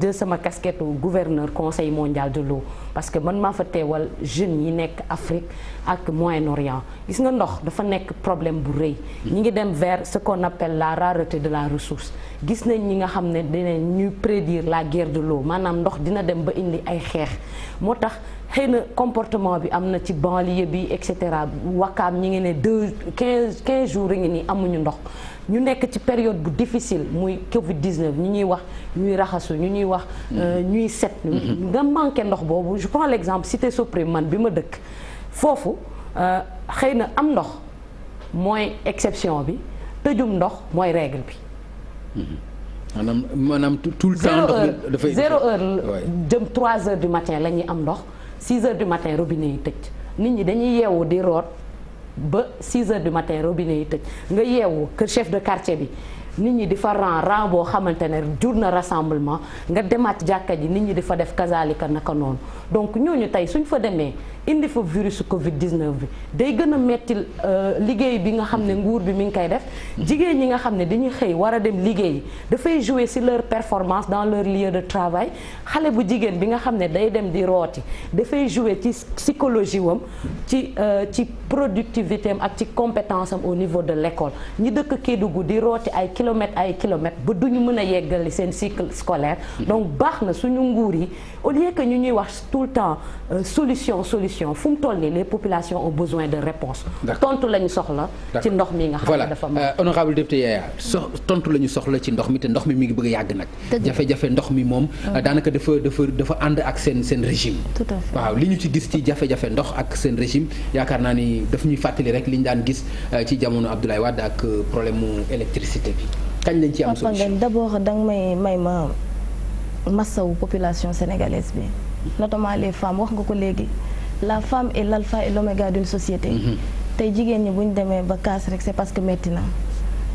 jël sama casquette gouverneur conseil mondial de l'eau parce que man maa fa teewal jeunes yi nekk Afrique ak Moyen-Orient gis nga ndox dafa nekk problème bu rëy ñi ngi dem vers ce qu'on appelle la rareté de la ressource gis nañ ñi nga xam ne dinañ ñuy prédire la guerre de l'eau maanaam ndox dina dem ba indi ay xeex moo tax xëy na comportement bi am na ci banlieue bi et cetera Wakaam ñi ngi ne 15 jours yi ngi nii amuñu ndox ñu nekk ci période bu difficile muy Covid-19 ñu ñuy wax ñuy raxasu ñu ñuy wax ñuy set nga manqué ndox boobu je prends l'exemple Cité Soprim man bi ma dëkk foofu xëy na am ndox mooy exception bi tëjum ndox mooy règle bi maanaam tout le temps ndox dafay 0 heure jëm 3 heures du matin la ñuy am ndox 6 heures du matin robinet yi tëj nit ñi dañuy yeewu di root ba 6 heures du matin robinet yi tëj nga yeewu kër chef de quartier bi nit ñi di fa rang boo xamante ne jur na rassemblement nga demaat jàkka ji nit ñi di fa def kazalika naka noonu donc ñooñu tey suñ fa demee indi fa virus Covid-19 bi day gën a metti liggéey bi nga xam ne nguur bi mi ngi koy def jigéen ñi nga xam ne dañuy xëy war a dem liggéey dafay jouer ci leur performance dans leur lieu de travail xale bu jigéen bi nga xam ne day dem di rooti dafay jouer ci psychologie wam ci productivité am ak ci compétence am au niveau de l'école ñi dëkk Kédougou di rooti ay kilomètres ba duñu mën a yeggali seen cycle scolaire donc baax na suñu nguur yi au lieu que ñu ñuy wax tout le temps solution fu mu toll nii les populations ont besoin de réponse tontu la ñu soxla ci ndox mi nga xam ne dafa honorable député Yaya tontu la ñu soxla ci ndox mi te ndox mi mi ngi bëgg a yàgg nag jafe-jafe ndox mi moom daanaka dafa ànd ak seen régime tout à fait waaw li ñu ci gis ci jafe-jafe ndox ak seen régime yaakaar naa ni daf ñuy fàttali rek li ñu daan gis ci jamono Abdoulaye Wade ak problème mu électricité bi kañ lañ ci am solution d'abord danga may ma massawu population sénégalaise bi notamment les femmes wax nga ko léegi la femme est l'alpha et l'oméga d'une société tey jigéen ñi bu ñu demee ba kaas rek c'est parce que metti na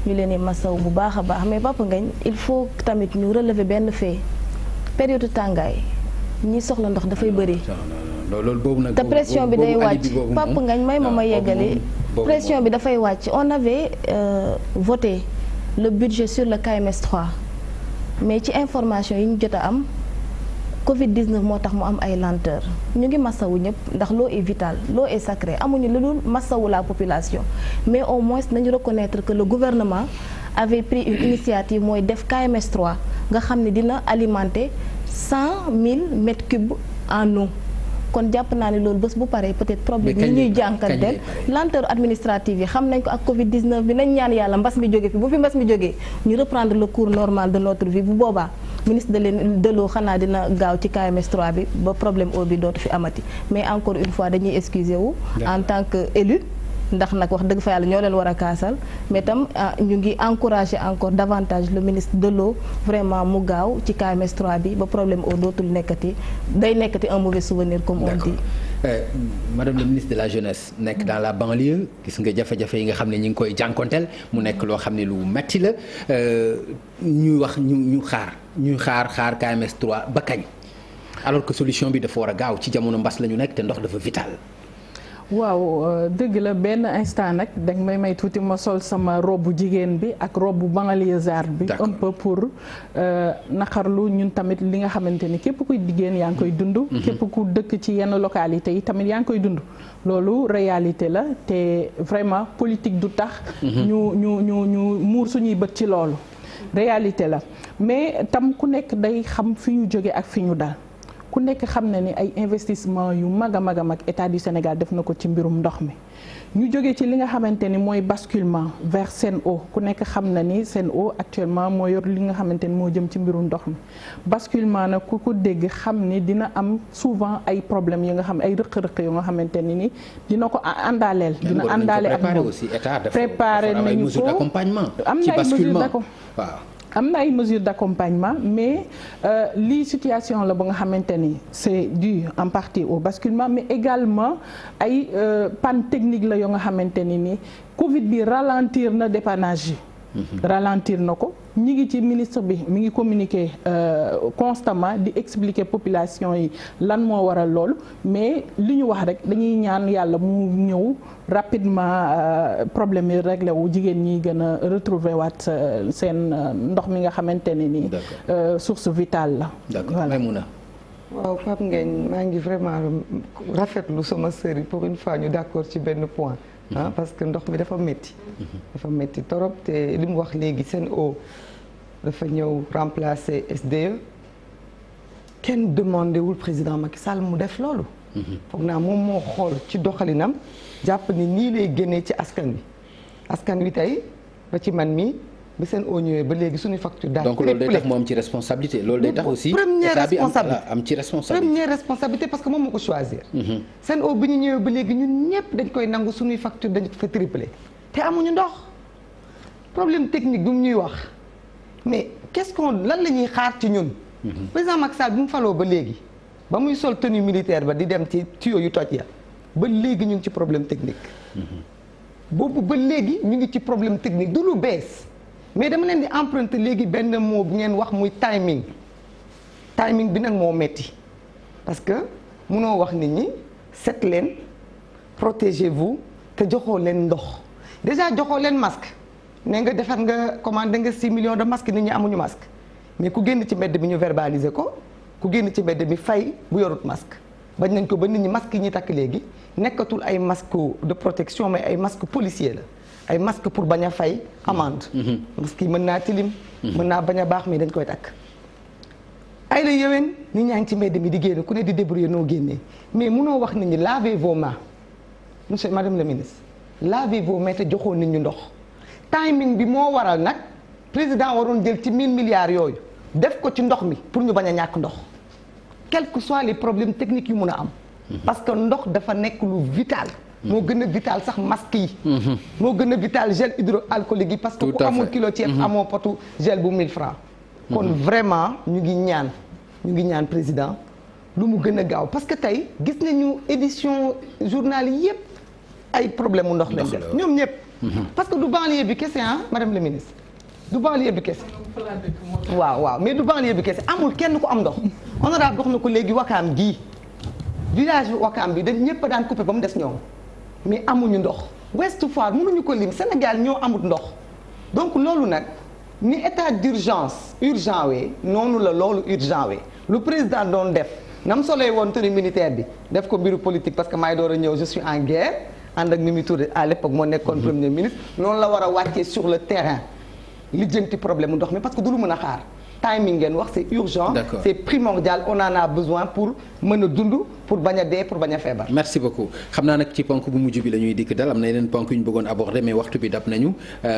ñu leen di massawu bu baax a baax mais Papa Ngagne il faut tamit ñu relever benn fait période tàngaay ñi soxla ndox dafay bëri loolu boobu nag te pression bi day wàcc Papa Ngagne may ma yeggali pression bi dafay wàcc on avait voté le budget sur le KMS 3 mais ci information yi ñu jot a am Covid-19 moo tax mu am ay lenteur ñu ngi massawu ñëpp ndax l'eau est vitale l'eau est sacrée amuñu lu dul massawu la population mais au moins nañu reconnaître que le gouvernement avait pris une initiative mooy def KMS 3 nga xam ne dina alimenter 100 000 mètres cubes en eau kon jàpp naa ne loolu bés bu paree peut-être problème yi ñuy jànkanteel lenteur administrative yi xam nañ ko ak Covid-19 bi nañ ñaan yàlla mbas mi jóge fi bu fi mbas mi jógee ñu reprendre le cours normal de notre vie bu boobaa ministre de l'eau xanaa dina gaaw ci KMS 3 bi ba problème eau bi dootu fi amati mais encore une fois dañuy excuser wu en tant que élu ndax nag wax dëgg fa yàlla ñoo leen war a kaasal mais tam ñu ngi encourager encore davantage le ministre de l'eau vraiment mu gaaw ci KMS 3 bi ba problème eau dootul nekkati day nekkati un mauvais souvenir comme on dit. Madame la ministre de la jeunesse nekk dans la banlieue gis nga jafe-jafe yi nga xam ne ñi ngi koy jànkonteel mu nekk loo xam ne lu metti la ñuy wax ñuy xaar KMS 3 ba kañ alors que solution bi dafa war a gaaw ci jamono mbas la ñu nekk te ndox dafa vital. waaw dëgg la benn instant nag danga may tuuti ma sol sama robu jigéen bi ak robu banlieusard bi un peu pour naqarlu ñun tamit li nga xamante ni képp kuy jigéen yaa ngi koy dund képp ku dëkk ci yenn localité yi tamit yaa ngi koy dund loolu réalité la te vraiment politique du tax ñu muur suñuy bët ci loolu réalité la mais tam ku nekk day xam fi ñu jóge ak fi ñu dal ku nekk xam na ni ay investissement yu mag a mag a mag état du Sénégal def na ko ci mbirum ndox mi ñu jógee ci li nga xamante ni mooy basculement vers Sen'Eau ku nekk xam na ni Sen'Eau actuellement moo yor li nga xamante ni moo jëm ci mbirum ndox mi basculement nag ku ko dégg xam ni dina am souvent ay problèmes yi nga xam ay rëq-rëq yu nga xamante ni dina ko àndaaleel dina àndaale ak moom préparé nañu ko am na ay mesures d'accompagnement am na ay mesures d'accompagnement mais lii situation la ba nga xamante ni c'est dû en partie au basculement mais également ay panne technique la yoo nga xamante ni Covid bi ralentir na dépannage yi ralentir na ko ñi ngi ci ministre bi mi ngi communiquer constamment di expliquer population yi lan moo waral loolu mais li ñu wax rek dañuy ñaan yàlla mu ñëw rapidement problème yi réglé wu jigéen ñi gën a retrouver waat seen ndox mi nga xamante ne ni source vitale la. D'accord Maïmouna. waaw Pape Ngagne maa ngi vraiment rafetlu sama sœur yi pour une fois ñu d'accord ci benn point. Parce que ndox mi dafa métti. dafa métti torop te li mu wax léegi Sen'Eau dafa ñëw remplacer SDE kenn demandé wul président Macky Sall mu def loolu. foog naa moom moo xool ci doxalinam jàpp ni nii lay génnee ci askan wi tey ba ci man mi ba Sen'Eau ñëwee ba léegi suñu facture daal. donc loolu day tax mu am ci responsabilité loolu day tax aussi. am ci responsabilité première responsabilité parce que moom moo ko choisir. Sen'Eau bi ñu ñëwee ba léegi ñun ñëpp dañ koy nangu suñuy facture dañ ko fa triplé te amuñu ndox problème technique bi mu ñuy wax mais qu'est-ce qu'on lan la ñuy xaar ci ñun. président Macky Sall bi mu faloo ba léegi ba muy sol tenue militaire ba di dem ci tuyau yu toj ya ba léegi ñu ngi ci problème technique. boobu ba léegi ñu ngi ci problème technique du lu bees. mais dama leen di emprunter léegi benn mot bu ngeen wax muy timing bi nag moo metti parce que munoo wax nit ñi set leen protégez-vous te joxoo leen ndox déjà joxoo leen masque ne nga defar nga commandé nga 6 millions de masques nit ñi amuñu masque mais ku génn ci mbedd bi ñu verbaliser ko ku génn ci mbedd bi fay bu yorut masque bañ nañ ko ba nit ñi masque yi ñuy takk léegi nekkatul ay masque de protection mais ay masque policier la ay masque pour bañ a fay amende. masque yi mën naa tilim. mën naa bañ a baax mais dañ koy takk. ay la yowén nit ñaa ngi ci mbedd mi di génn ku ne di débrouiller noo génnee mais munoo wax nit ñi lavez vos mains monsieur madame la ministre lavez vos mains te joxoo nit ñu ndox. timing bi moo waral nag président waroon jël ci 1000 milliards yooyu def ko ci ndox mi pour ñu bañ a ñàkk ndox quels que soient les problèmes techniques yu mun a am. parce que ndox dafa nekk lu vital. moo gën a vital sax masque yi. moo gën a vital gel hydroalcoolique yi parce que ku amul kilo ceeb amoo potu gel bu 1000 francs kon vraiment ñu ngi ñaan président lu mu gën a gaaw parce que tey gis nañu édition journal yi yëpp ay problème mu ndox lañ def ñoom ñëpp. parce que du banlieue bi kese madame la ministre du banlieue bi kese. waaw mais du banlieue bi kese amul kenn ku am ndox honorable wax na ko léegi Wakaam gii village Wakaam bi dañ ñëpp daan coupé ba mu des ñoom. mais amuñu ndox Ouest Foire mënuñu ko lim Sénégal ñoo amut ndox donc loolu nag ni état d'urgence urgent wee noonu la loolu urgent wee lu président doon def nam solee woon tenue militaire bi def ko mbiru politique parce que maay door a ñëw je suis en guerre ànd ak Mimi Touré à l'époque moo nekkoon premier ministre noonu la war a wàccee sur le terrain lijjanti problème mu ndox mi parce que du lu mën a xaar timing ngeen wax c'est urgent. C'est primordial on en a besoin pour mën a dund pour bañ a dee pour bañ a feebar. merci beaucoup xam naa nag ci ponk bu mujj bi la ñuy dikk dal am na yeneen ponk yu ñu bëggoon aborder mais waxtu bi dab nañu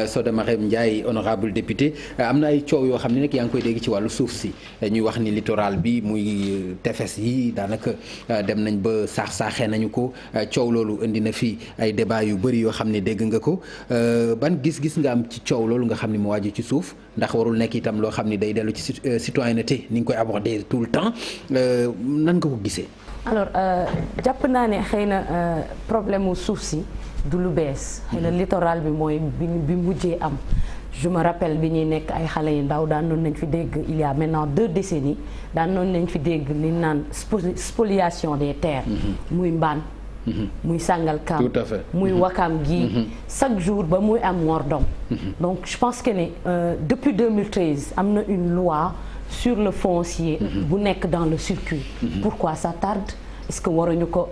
Soda Marème Ndiaye honorable député am na ay coow yoo xam ne nag yaa ngi koy dégg ci wàllu suuf si ñuy wax ni littoral bi muy tefes yi daanaka dem nañ ba saaxee nañu ko coow loolu indi na fi ay débat yu bëri yoo xam ne dégg nga ko ban gis-gis nga am ci coow loolu nga xam ne mu waaju ci suuf ndax warul nekk itam loo xam ne day dellu ci citoyenneté ni nga koy aborder tout le temps nan nga ko gisee. alors jàpp naa ne xëy na problème mu suuf si du lu bees. xëy na littoral bi mooy bi mujjee am. je me rappelle bi ñuy nekk ay xale yu ndaw daan noonu nañ fi dégg il y a maintenant 2 décennies daan noonu nañ fi dégg li naan spoliation des terres. muy mbaan. muy Sangalkam tout à fait. muy Wakaam gii. chaque jour ba muy am Ngordom. donc je pense que ne depuis 2013 am na une loi sur le foncier. bu nekk dans le circuit. pourquoi ça tarde est-ce que waruñu ko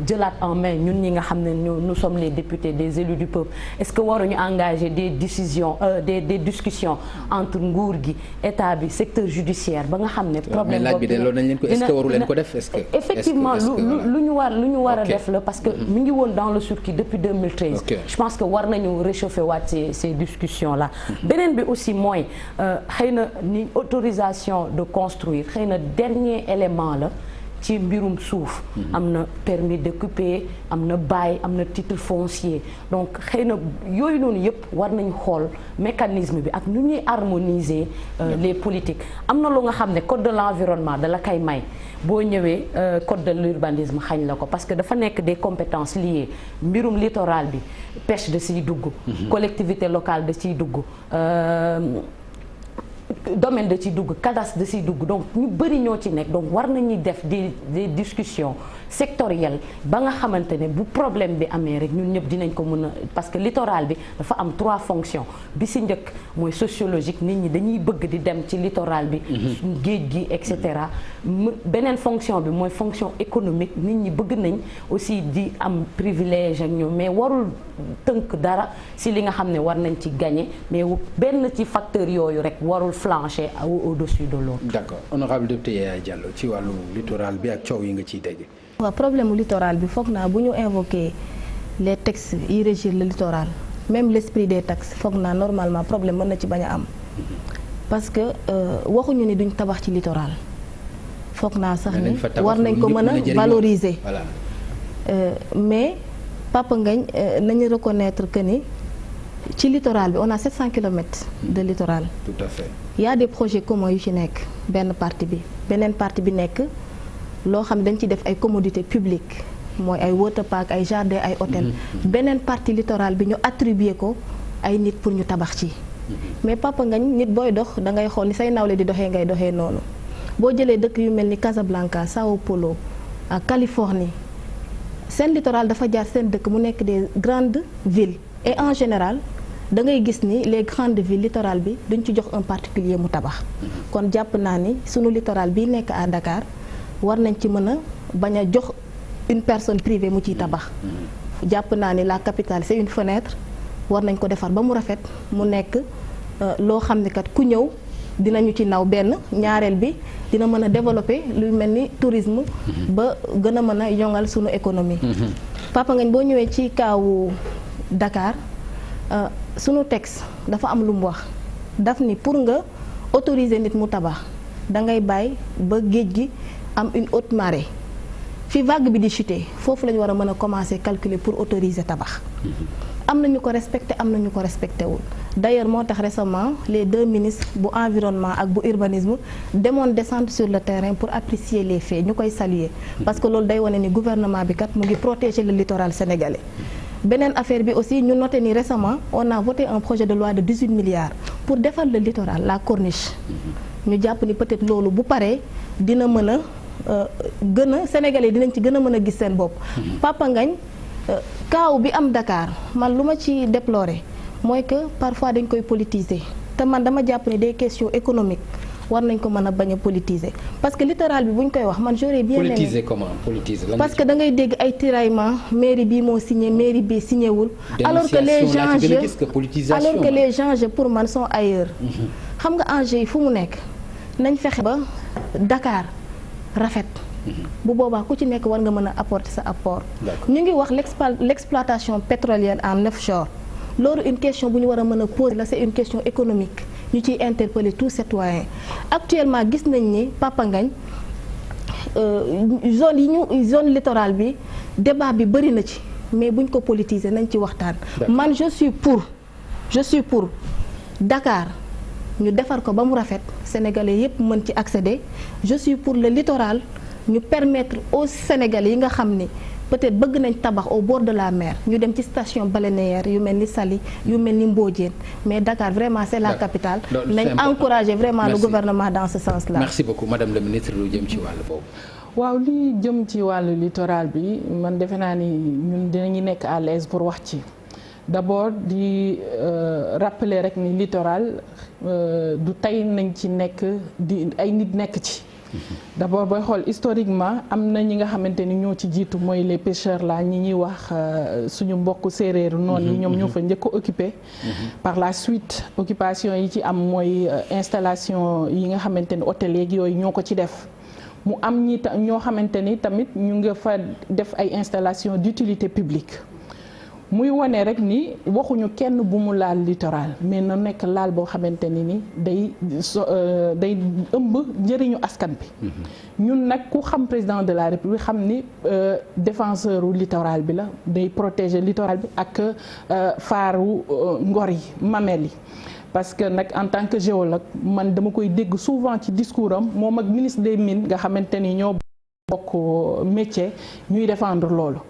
jëlaat en main ñun ñi nga xam ne nous sommes les députés des élus du peuple est-ce que waruñu engager des décisions des discussions entre nguur gi état bi secteur judiciaire ba nga xam ne problème laaj bi de loolu nañ leen ko est-ce que waru leen ko def est-ce que effectivement lu ñu war a def la parce que mi ngi woon dans le circuit depuis 2013 je pense que war nañu réchauffer waat ces discussions là beneen bi aussi mooy xëy na ni autorisation de construire xëy na dernier élément la ci mbirum suuf am na permis d'occuper am na bail am na titre foncier donc xëy na yooyu noonu yëpp war nañ xool mécanisme bi ak nu ñuy harmoniser les politiques am na lu nga xam ne code de l'environnement da la kay may boo ñëwee code de l'urbanisme xañ la ko parce que dafa nekk des compétences liées mbirum littoral bi pêche da ciy dugg collectivité locale da ciy dugg domaine da ciy dugg cadastre da ciy dugg donc ñu bëri ñoo ci nekk donc war nañuy def des discussions sectorielles ba nga xamante ne bu problème bi amee rek ñun ñëpp dinañ ko mën a parce que littoral bi dafa am 3 fonctions bi ci njëkk mooy sociologique nit ñi dañuy bëgg di dem ci littoral bi géej gi et cetera beneen fonction bi mooy fonction économique nit ñi bëgg nañ aussi di am privilège ak ñoom mais warul tënk dara ci li nga xam ne war nañ ci gagner mais benn ci facteur yooyu rek warul flancher au-dessus de l'autre. D'accord. Honorable député Yaya Diallo ci wàllu littoral bi ak coow yi nga ciy dégg. waaw problème mu littoral bi foog naa bu ñu invoquer les textes yi régir le littoral même l'esprit des textes foog naa normalement problème mën na ci bañ a am parce que waxuñu ni duñ tabax ci littoral foog naa sax ni war nañ ko mën a valoriser mais Papa Ngagne nañu reconnaître que ni ci littoral bi on a 700 kilomètres de littoral. Tout à fait. Il y a des projets communs yu ci nekk benn partie bi beneen partie bi nekk loo xam ne dañ ci def ay commodités publiques mooy ay water park ay jardin ay hôtel beneen partie littoral bi ñu attribuer ko ay nit pour ñu tabax ci mais Papa Ngagne nit booy dox da ngay xool ni say nawle di doxee ngay doxee noonu boo jëlee dëkk yu mel ni Casablanca Sao Paulo ak Californie seen littoral dafa jaar seen dëkk mu nekk des grandes villes et en général da ngay gis ni les grandes villes littoral bi duñ ci jox un particulier mu tabax kon jàpp naa ni sunu littoral bii nekk à Dakar war nañ ci mën a bañ a jox une personne privée mu ciy tabax jàpp naa ni la capitale c'est une fenêtre war nañ ko defar ba mu rafet mu nekk loo xam ne kat ku ñëw dinañu ci naw benn ñaareel bi dina mën a développer lu mel ni tourisme ba gën a mën a yongal sunu économie Papa Ngagne boo ñëwee ci kaawu Dakar sunu texte dafa am lu mu wax daf ni pour nga autoriser nit mu tabax da ngay bàyyi ba géej gi am une haute marée fi vague bi di chuter foofu la ñu war a mën a commencer calculer pour autoriser tabax am na ñu ko respecté am na ñu ko respecté wul d'ailleurs moo tax récemment les 2 ministres bu environnement ak bu urbanisme demoon descendre sur le terrain pour apprécier les faits ñu koy saluer parce que loolu day wane ni gouvernement bi kat mu ngi protéger le littoral sénégalais. beneen affaire bi aussi ñu noté ni récemment on a voté un projet de loi de 18 milliards pour defar le littoral la corniche ñu jàpp ni peut-être loolu bu paree dina mën a gën a sénégalais dinañ ci gën a mën a gis seen bopp. Papa Ngagne kaaw bi am Dakar man lu ma ci déplorer mooy que parfois dañ koy politiser te man dama jàpp ni des questions économiques war nañ ko mën a bañ a politiser parce que littoral bi bu ñu koy wax man j'aurais bien aimé politiser comment politiser parce que da ngay dégg ay tiraillement mairie bi moo signé mairie bi signé wul alors que les enjeux pour man sont ailleurs xam nga enjeux yi fu mu nekk nañ fexe ba Dakar rafet bu boobaa ku ci nekk war nga mën a apporter sa apport ñu ngi wax l'exploitation pétrolière en offshore loolu une question bu ñu war a mën a poser la c'est une question économique ñu ciy interpeller tout citoyen actuellement gis nañ ni Papa Ngagne zone littorale bi débat bi bëri na ci mais buñ ko politiser nañ ci waxtaan man je suis pour Dakar ñu defar ko ba mu rafet sénégalais yépp mën ci accéder je suis pour le littoral ñu permettre aux sénégalais yi nga xam ni peut-être bëgg nañ tabax au bord de la mer ñu dem ci station balnéaire yu mel ni Saly yu mel ni Mbodiène mais Dakar vraiment c'est la capitale nañ encourager vraiment le gouvernement dans ce sens-là. Merci beaucoup madame la ministre lu jëm ci wàll boobu. waaw li jëm ci wàllu littoral bi man defe naa ni ñun dinañu nekk à l'aise pour wax ci d'abord di rappeler rek ni littoral du tey nañ ci nekk di ay nit nekk ci d'abord booy xool historiquement am na ñi nga xamante ni ñoo ci jiitu mooy les pêcheurs là ñi ñuy wax suñu mbokk séeréeru noonu yi ñoom ñoo fa njëkk a occupé par la suite occupation yi ci am mooy installation yi nga xamante ni hôtel yeeg yooyu ñoo ko ci def mu am ñoo xamante ni tamit ñu nga fa def ay installation d'utilité publique muy wane rek ni waxuñu kenn bu mu laal littoral mais na nekk laal boo xamante ni day ëmb njëriñu askan bi ñun nag ku xam président de la république xam ni défenseur u littoral bi la day protéger littoral bi ak faaru ngor yi mamel yi parce que nag en tant que géologue man dama koy dégg souvent ci discours am moom ak ministre des mines nga xamante ni ñoo bokk métier ñuy défendre loolu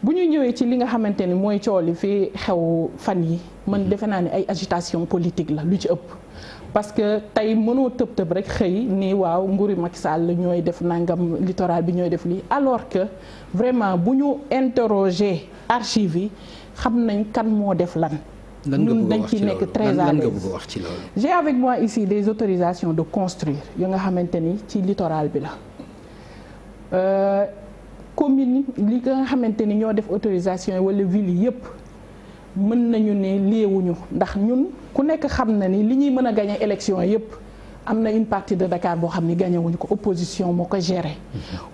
bu ñu ñëwee ci li nga xamante ni mooy coow li fi xew fan yi man defe naa ne ay agitation politique la lu ci ëpp parce que tey mënoo tëb rek xëy ni waaw nguuri Macky Sall ñooy def nangam littoral bi ñooy def lii alors que vraiment bu ñu interroger archives yi xam nañ kan moo def lan ñun dañ ci nekk très à l'aise j'ai avec moi ici des autorisations de construire yu nga xamante ni ci littoral bi la commune li nga xamante ni ñoo def autorisation yi wala ville yi yëpp mën nañu ne léewuñu ndax ñun ku nekk xam na ni li ñuy mën a gagner élection yëpp am na une partie de Dakar boo xam ni gagné wuñu ko opposition moo ko géré.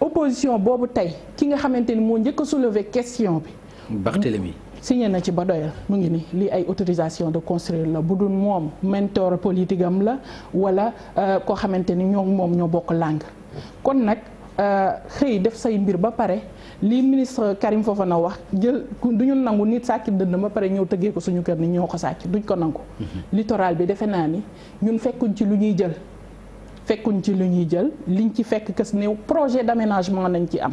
opposition boobu tey ki nga xamante ni moo njëkk a soulever question bi. Barthélemy signé na ci ba doyal mu ngi ni lii ay autorisation de construire la bu dul moom mentor politique am la wala koo xamante ni ñoo moom ñoo bokk langue kon nag. xëy def say mbir ba pare li ministre Karim Fofana wax jël duñu nangu nit sàcc dënd ba pare ñëw tëggee ko suñu kër ni ñoo ko sàcc duñ ko nangu. littoral bi defe naa ni ñun fekkuñ ci lu ñuy jël liñ ci fekk kës néew projet d'aménagement nañ ci am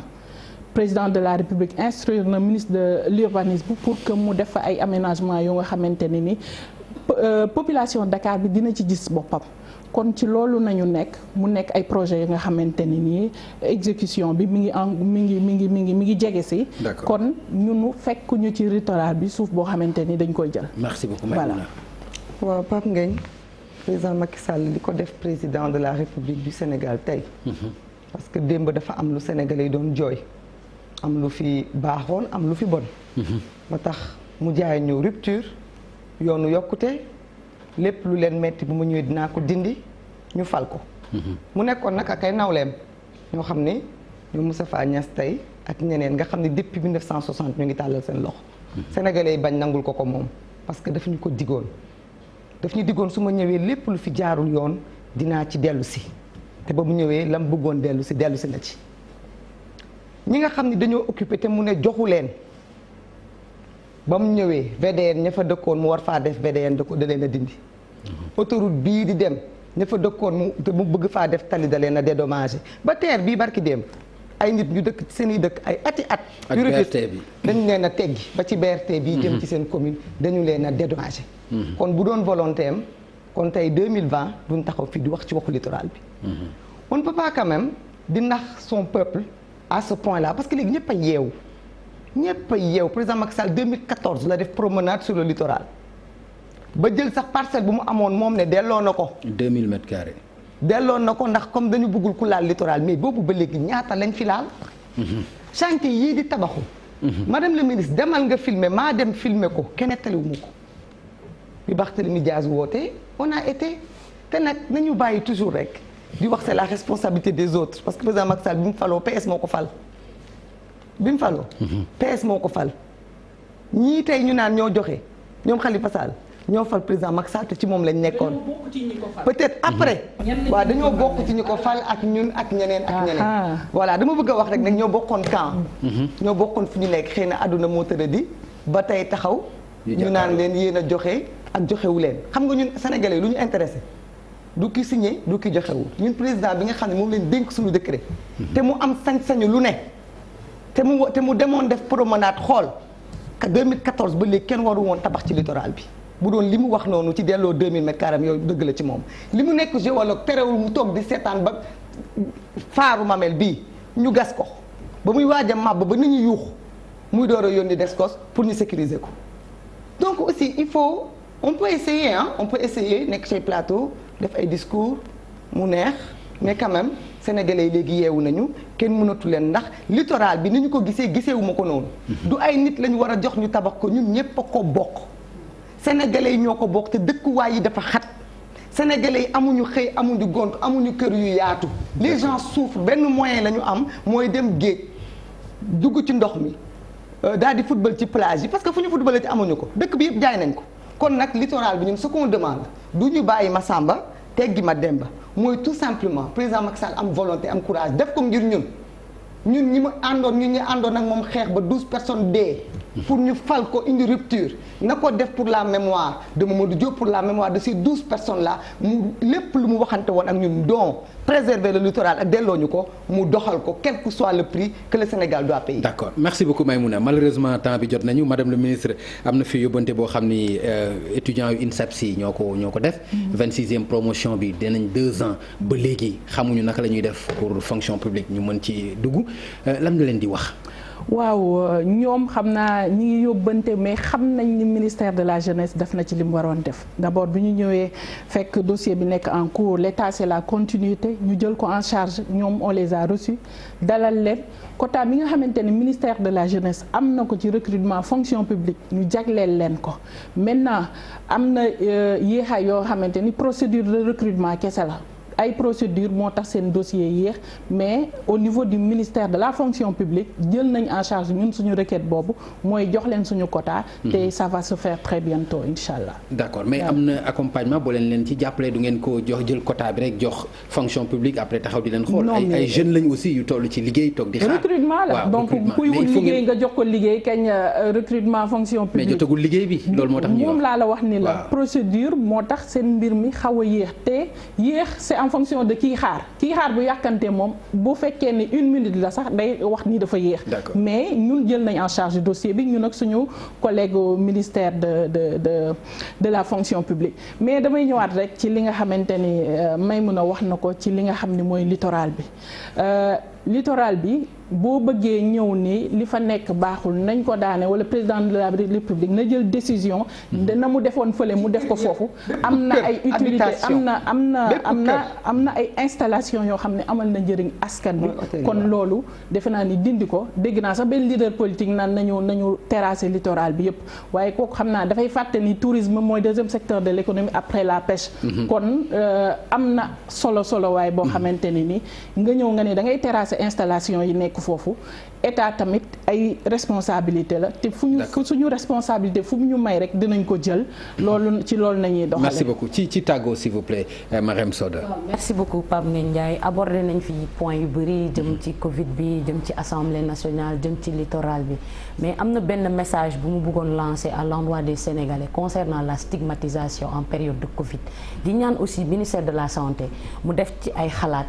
président de la République instruire na ministre de l'urbanisme pour que mu def fa ay aménagement yoo nga xamante ne ni population Dakar bi dina ci gis boppam. kon ci loolu nañu nekk mu nekk ay projets yi nga xamante ni nii exécution bi mi ngi jege si. kon ñunu fekk ñu ci littoral bi suuf boo xamante ni dañ koy jël. merci beaucoup voilà. waaw Pape Ngagne président Macky Sall li ko def président de la République du Sénégal tey. parce que démb dafa am lu Sénégalais yi doon jooy am lu fi baaxoon am lu fi bon. moo tax mu jaay ñëw rupture yoonu yokkute. lépp lu leen metti bu mu ñëwee dinaa ko dindi ñu fal ko. mu nekkoon nag ak ay nawleem ñoo xam ne ñoom Moustapha Niasse tey ak ñeneen nga xam ne depuis 1960 ñu ngi tàllal seen loxo. Sénégalais yi bañ nangul ko moom parce que daf ñu ko digoon. daf ñu digoon su ma ñëwee lépp lu fi jaarul yoon dinaa ci dellu si te ba mu ñëwee lam bëggoon dellu si na ci. ñi nga xam ne dañoo occupé te mu ne joxu leen. ba mu ñëwee VDN ña fa dëkkoon mu war faa def VDN da leen a dindi. autoroute bii di dem ña fa dëkkoon mu bëgg faa def tali da leen a dédommagé ba TER bii barki dem ay nit ñu dëkk seen i dëkk ay ati at. ak BRT bi dañu leen a teggi ba ci BRT bii jëm ci seen commune dañu leen a dédommagé. kon bu doon volonté am kon tey 2020 duñ taxaw fii di wax ci waxu littoral bi. on ne peut pas quand même di nax son peuple à ce point là parce que léegi ñëpp a yeewu. ñëpp a yeew président Macky Sall 2014 la def promenade sur le littoral ba jël sax parcelle bu mu amoon moom ne delloo na ko. 2000 mètres carrés. delloo na ko ndax comme dañu bëggul ku laal littoral mais boobu ba léegi ñaata lañ fi laal. chantier yii di tabaxu. madame la ministre demal nga filmer maa dem filmer ko kenn nettaliwuma ko. bi Barthélémy Dias woote on a été te nag nañu bàyyi toujours rek di wax c'est la responsabilité des autres parce que président Macky Sall bi mu faloo PS moo ko fal. bi mu faloo PS moo ko fal ñii tey ñu naan ñoo joxe ñoom Khalifa Sall ñoo fal président Macky Sall te ci moom lañ nekkoon peut-être après waaw dañoo bokk ci ñi ko fal ak ñun ak ñeneen ak ñeneen voilà dama bëgg a wax rek nag ñoo bokkoon camp ñoo bokkoon fu ñu nekk xëy na àdduna moo tëradi ba tey taxaw ñu naan leen yéen a joxe ak joxewu leen xam nga ñun sénégalais lu ñu intéressé du ki signé du ki joxewu ñun président bi nga xam ne moom leen dénk suñu décret te mu am sañ-sañu lu ne te mu demoon def promenade xool ka 2014 ba léegi kenn waru woon tabax ci littoral bi bu doon li mu wax noonu ci delloo 2000 mètres carrés yooyu dëgg la ci moom li mu nekk géologue terewul mu toog di seetaan ba faaru mamel bii ñu gas ko ba muy waaj a màbb ba nit ñi yuux muy door a yónni Descos pour ñu sécuriser ko donc aussi il faut on peut essayer nekk ci plateau def ay discours mu neex mais quand même sénégalais yi léegi yeewu nañu kenn mënatu leen ndax littoral bi ni ñu ko gisee wu ma ko noonu. du ay nit lañu war a jox ñu tabax ko ñun ñëpp a ko bokk. sénégalais yi ñoo ko bokk te dëkkuwaay yi dafa xat sénégalais yi amuñu xëy amuñu gont amuñu kër yu yaatu. les gens souffrent benn moyen la ñu am mooy dem géej dugg ci ndox mi daal di football ci plage yi parce que fu ñu footballé ci amuñu ko dëkk bi yëpp jaay nañ ko. kon nag littoral bi ñun ce qu'on demande du ñu bàyyi ma Samba teggi ma Demba mooy tout simplement président Macky Sall am volonté am courage def ko ngir ñun ñi mu àndoon ñi àndoon ak moom xeex ba 12 personnes dee. pour ñu fal ko indi rupture na ko def pour la mémoire de Mamadou Diop pour la mémoire de ces 12 personnes là mu lépp lu mu waxante woon ak ñun donc préserver le littoral ak delloo ñu ko mu doxal ko quel que soit le prix que le Sénégal doit payer. d'accord merci beaucoup Maïmouna malheureusement temps bi jot nañu madame le ministre am na fi yóbbante boo xam ni étudiants yu INSEPSI ñoo ko def. 26e promotion bi dinañ 2 ans ba léegi xamuñu naka la ñuy def pour fonction publique ñu mën ci dugg lan nga leen di wax. waaw ñoom xam naa ñi ngi yóbbante mais xam nañ ni ministère de la jeunesse def na ci li mu waroon def d'abord bi ñu ñëwee fekk dossier bi nekk en cours l'état c'est la continuité ñu jël ko en charge ñoom on les a reçus dalal leen quota bi nga xamante ne ministère de la jeunesse am na ko ci recrutement fonction publique ñu jagleel leen ko maintenant am na yéexaay yoo xamante ni procédure de recrutement kese la ay procédure moo tax seen dossier yéex mais au niveau du ministère de la fonction publique jël nañ en charge ñun suñu requête boobu mooy jox leen suñu quota te ça va se faire très bientôt incha allah. d'accord mais am na accompagnement boo leen ci jàppale du ngeen ko jox jël quota bi rek jox fonction publique après taxaw di leen xool ay jeunes lañ aussi yu toll ci liggéey toog di xaar recrutement la donc kuy wut liggéey nga jox ko liggéey kañ recrutement fonction publique mais jotagul liggéey bi loolu moo tax moom laa la wax ni la procédure moo tax seen mbir mi xaw a yéex te yéex en fonction de kii xaar bu yàkkante moom bu fekkee ni 1 minute la sax day wax ni dafa yéex mais ñun jël nañ en charge dossier bi ñun ak suñu collègue ministère de la fonction publique mais damay ñëwaat rek ci li nga xamante ni Maïmouna wax na ko ci li nga xam ni mooy littoral bi boo bëggee ñëw ni li fa nekk baaxul nañ ko daane wala président de la république na jël décision na mu defoon fële mu def ko foofu am na ay utilité am na ay installation yoo xam ne amal na njëriñ askan bi kon loolu defe naa ni dindi ko dégg naa sax benn leader politique naan nañu terrasser littoral bi yëpp waaye kooku xam naa dafay fàtte ni tourisme mooy 2e secteur de l'économie après la pêche kon am na solo waaye boo xamante ni nga ñëw nga ne da ngay terrasser installation yi nekk foofu état tamit ay responsabilité la te suñu responsabilité fu ñu may rek dinañ ko jël loolu nañuy doxale. merci beaucoup ci tàggoo s'il vous plaît Marème Soda. merci beaucoup Pape Ngagne Ndiaye abordé nañ fi point yu bëri jëm ci Covid bi jëm ci assemblée nationale jëm ci littoral bi mais am na benn message bu mu bëggoon lancer à l'endroit des Sénégalais concernant la stigmatisation en période de Covid di ñaan aussi ministère de la santé mu def ci ay xalaat.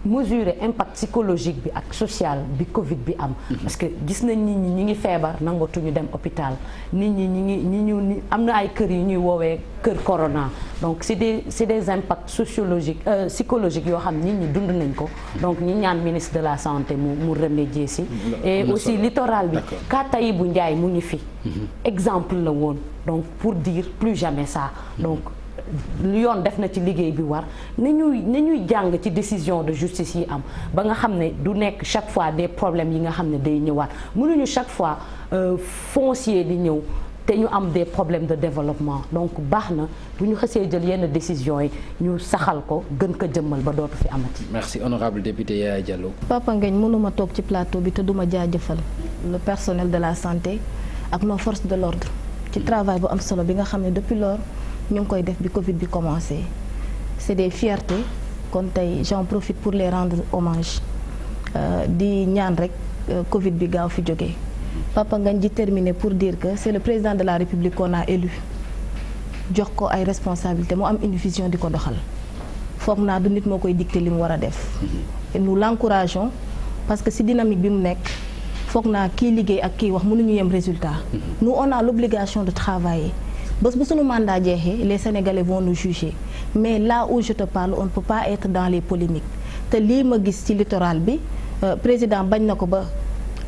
mesurer impact psychologique bi ak social bi Covid bi am. parce que gis nañ nit ñi ñi ngi feebar nangatuñu dem hôpital nit ñi ñi am na ay kër yu ñuy woowee kër corona donc c'est des impacts sociologiques psychologiques yoo xam nit ñi dund nañ ko donc ñi ñaan ministre de la santé mu remédier si. et aussi littoral bi ka Tahibou Ndiaye mu ngi fi. exemple la woon donc pour dire plus jamais ça donc. yoon def na ci liggéey bi war nañuy jàng ci décision de justice yi am ba nga xam ne du nekk chaque fois des problèmes yi nga xam ne day ñëwaat mënuñu chaque fois foncier di ñëw te ñu am des problèmes de développement donc baax na bu ñu xësee jël yenn décisions yi ñu saxal ko gën ko jëmmal ba dootu fi amati. merci honorable député Yaya Diallo. Papa Ngagne mënuma toog ci plateau bi te duma jaajëfal le personnel de la santé ak nos forces de l'ordre ci travail bu am solo bi nga xam ne depuis lors ñu ngi koy def bi Covid bi commencé c'est des fiertés kon tey j'en profite pour les rendre hommage di ñaan rek Covid bi gaaw fi jógee Papa Ngagne di terminer pour dire que c'est le président de la République qu'on a élu jox ko ay responsabilités mu am une vision di ko doxal foog naa du nit moo koy dicter li mu war a def et nous l'encourageons parce que si dynamique bi mu nekk foog naa kii liggéey ak kii wax mënuñu yem résultat nous on a l'obligation de travailler bés bu suñu mandat jeexee les Sénégalais vont nous juger mais là où je te parle on ne peut pas être dans les polémiques te lii ma gis ci littoral bi président bañ na ko ba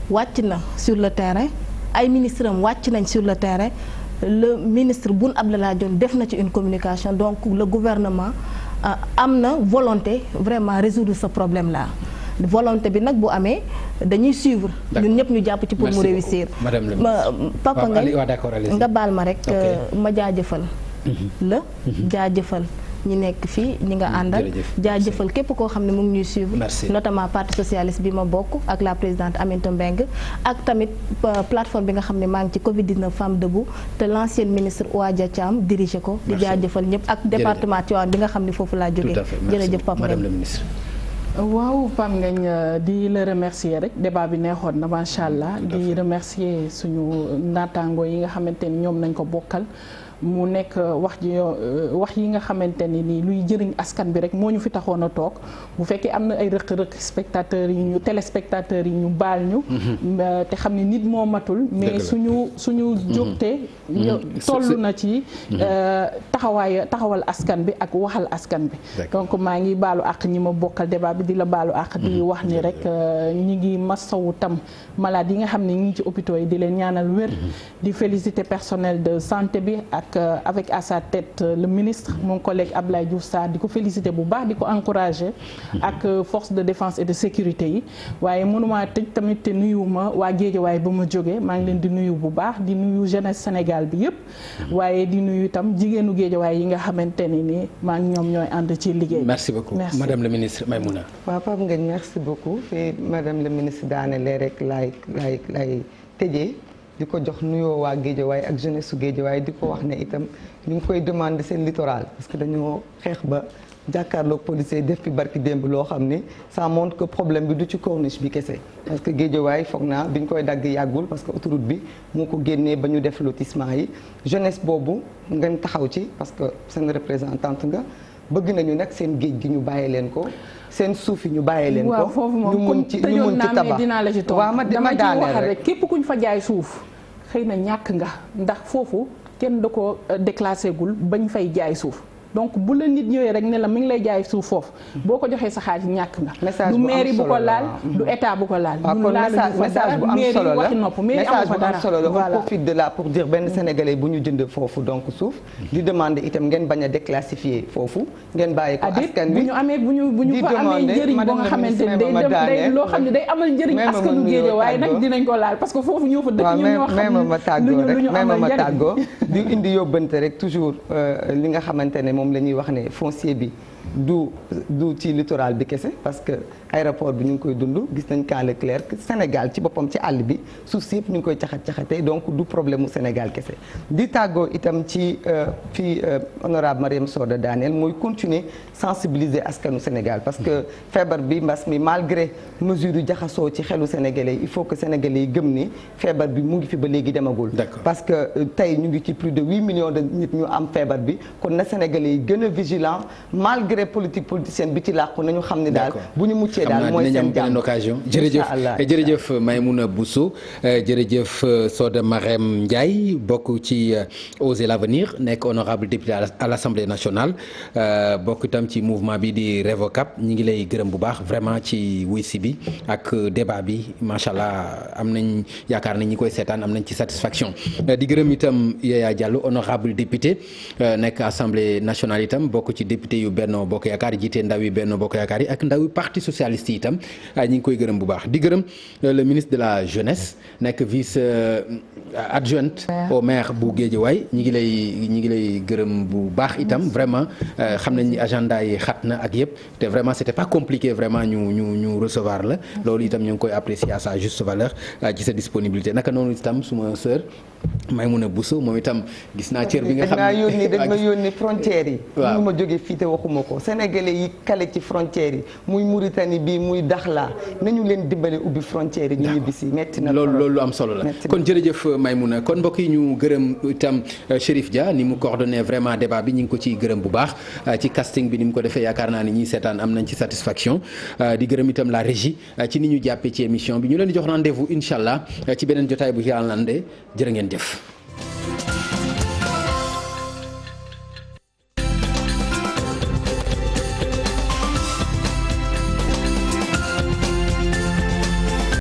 wàcc na sur le terrain ay ministres am wàcc nañ sur le terrain le ministre Boun Abdallah Dionne def na ci une communication donc le gouvernement am na volonté vraiment résoudre ce problème là. volonté bi nag bu amee dañuy suivre. ñun ñëpp ñu jàpp ci pour mu réussir. Papa nga baal ma rek ma jaajëfal la jaajëfal ñi nekk fii ñi nga àndal jaajëfal képp koo xam ne mu ngi ñuy suivre notamment parti socialiste bi ma bokk ak la présidente Aminata Mbengue ak tamit plateforme bi nga xam ne maa ngi ci Covid-19 Femmes Debout te l'ancienne ministre Ouadia Thiam dirigé ko di jaajëfal ñëpp ak département Tivaouane bi nga xam ne foofu laa jógee jërëjëf Pape Madame la ministre. waaw Pam Ngagne di la remercier rek débat bi neexoon na macha allah di remercier suñu naataango yi nga xamante ni ñoom nañ ko bokkal mu nekk wax yi nga xamante ni nii luy jëriñ askan bi rek moo ñu fi taxoon a toog bu fekkee am na ay rëq-rëq spectateurs yi ñu téléspectateurs yi ñu baal ñu te xam ne nit moo matul mais suñu jógte toll na ci taxawal askan bi ak waxal askan bi donc maa ngi baalu àq ñi ma bokkal débat bi di la baalu àq di wax ni rek ñi ngi masawu tam malade yi nga xam ne ñi ngi ci hôpitaux yi di leen ñaanal wér di féliciter personnel de santé bi ak avec à sa tête le ministre mon collègue Abdoulaye Diouf Sarr di ko féliciter bu baax di ko encourager ak force de défense et de sécurité yi waaye mënuma tëj tamit te nuyuma waa Guédiawaye ba ma jógee maa ngi leen di nuyu bu baax di nuyu jeunesse Sénégal bi yëpp waaye di nuyu itam jigéenu Guédiawaye yi nga xamante ni nii maa ngi ñoom ñooy ànd ci liggéey. merci beaucoup madame la ministre Maïmouna. waaw Pape Ngagne merci beaucoup fi madame la ministre daanelee rek laay tëjee. di ko jox nuyoo waa Guédiawaye ak jeunesse su Guédiawaye di ko wax ne itam ñu ngi koy demander seen littoral parce que dañoo xeex ba jàkkaarloog policier def fi barki démb loo xam ni ça montre que problème bi du ci corniche bi kese parce que Guédiawaye foog naa bi ñu koy dagg yàggul parce que autoroute bi moo ko génnee ba ñu def lotissement yi jeunesse boobu ngeen taxaw ci parce que seen représentante nga bëgg nañu nag seen géej gi ñu bàyyee leen ko seen suuf yi ñu bàyyee leen ko ñu mun ci tabax dinaa la ci toog dama ci wax rek képp kuñ fa jaay suuf xëy na ñàkk nga ndax foofu kenn da ko déclassé gul bañ fay jaay suuf donc bu la nit ñëwee rek ne la mi ngi lay jaay suuf foofu boo ko joxee sa xaalis ñàkk nga du mairie bu ko laal du état bu ko laal message bu am solo la waxi nopp mairie amu fa dara on profite de là pour dire benn sénégalais bu ñu jënd foofu donc suuf di demander itam ngeen bañ a déclassifier foofu ngeen bàyyi ko askan wi bu ñu fa amee njëriñ boo nga xamante ne day loo xam ne day amal njëriñ askanu Guédiawaye waaye nag dinañ ko laal parce que foofu ñoo fa dëkk ñoom ñoo xam lu ñu amal ma tàggoo di indi yóbbante rek toujours li nga xamante ne moom la ñuy wax ne foncier bi du ci littoral bi kese parce que aéroport bi ñu ngi koy dund gis nañ Camp Leclerc Sénégal ci boppam ci àll bi suuf si yëpp ñu ngi koy caxat-caxatee donc du problème mu Sénégal kese di tàggoo itam ci fii honorable Mariam Soda Daniel mooy continuer sensibiliser askanu Sénégal parce que feebar bi mbas mi malgré mesure yu jaxasoo ci xelu sénégalais il faut que sénégalais yi gëm ni feebar bi mu ngi fi ba léegi demagul parce que tey ñu ngi ci plus de 8 millions de nit ñu am feebar bi kon na sénégalais yi gën a vigilant malgré politique politicienne bi ci làqu nañu xam ne daal bu ñu muccee daal mooy seen beneen occasion jërëjëf Maïmouna Bousso jërëjëf Soda Marème Ndiaye bokk ci Oser l'avenir nekk honorable député à l'Assemblée nationale bokk itam ci mouvement bi di Revocap ñi ngi lay gërëm bu baax vraiment ci wuysi bi ak débat bi macha allah am nañ yaakaar nañ ñi koy seetaan am nañ ci satisfaction di gërëm itam Yaya Diallo honorable député nekk Assemblée nationale itam bokk ci député yu Benno Bokk Yaakaar jiite ndaw yi Benno Bokk Yaakaar yi ak ndaw yi parti socialiste yi itam ñi ngi koy gërëm bu baax di gërëm le ministre de la jeunesse nekk vice adjointe au maire bu Guédiawaye ñi ngi lay gërëm bu baax itam vraiment xam nañ ni agenda yi xat na ak yëpp te vraiment c'était pas compliqué vraiment ñu recevoir la loolu itam ñu ngi koy apprécier à sa juste valeur ci sa disponibilité naka noonu itam suma sœur Maïmouna Bousso moom itam gis naa cër bi nga xam ne dañ ma yónni frontières yi ñu ma jógee fii te waxuma ko sénégalais yi kale ci frontières yi muy Mauritanie bi muy Dakhla nañu leen dimbale ubbi frontières yi ñu ñibbisi metti na loolu am solo la kon jërëjëf Maïmouna kon mbokk yi ñu gërëm itam Chérif Dia ni mu coordonné vraiment débat bi ñu ngi ko ciy gërëm bu baax ci casting bi ni mu ko defee yaakaar naa ni ñiy seetaan am nañ ci satisfaction di gërëm itam la régie ci ni ñu jàppee ci émission bi ñu leen di jox rendez-vous incha allah ci beneen jotaay bu yàlla nande jërë ngeen jëf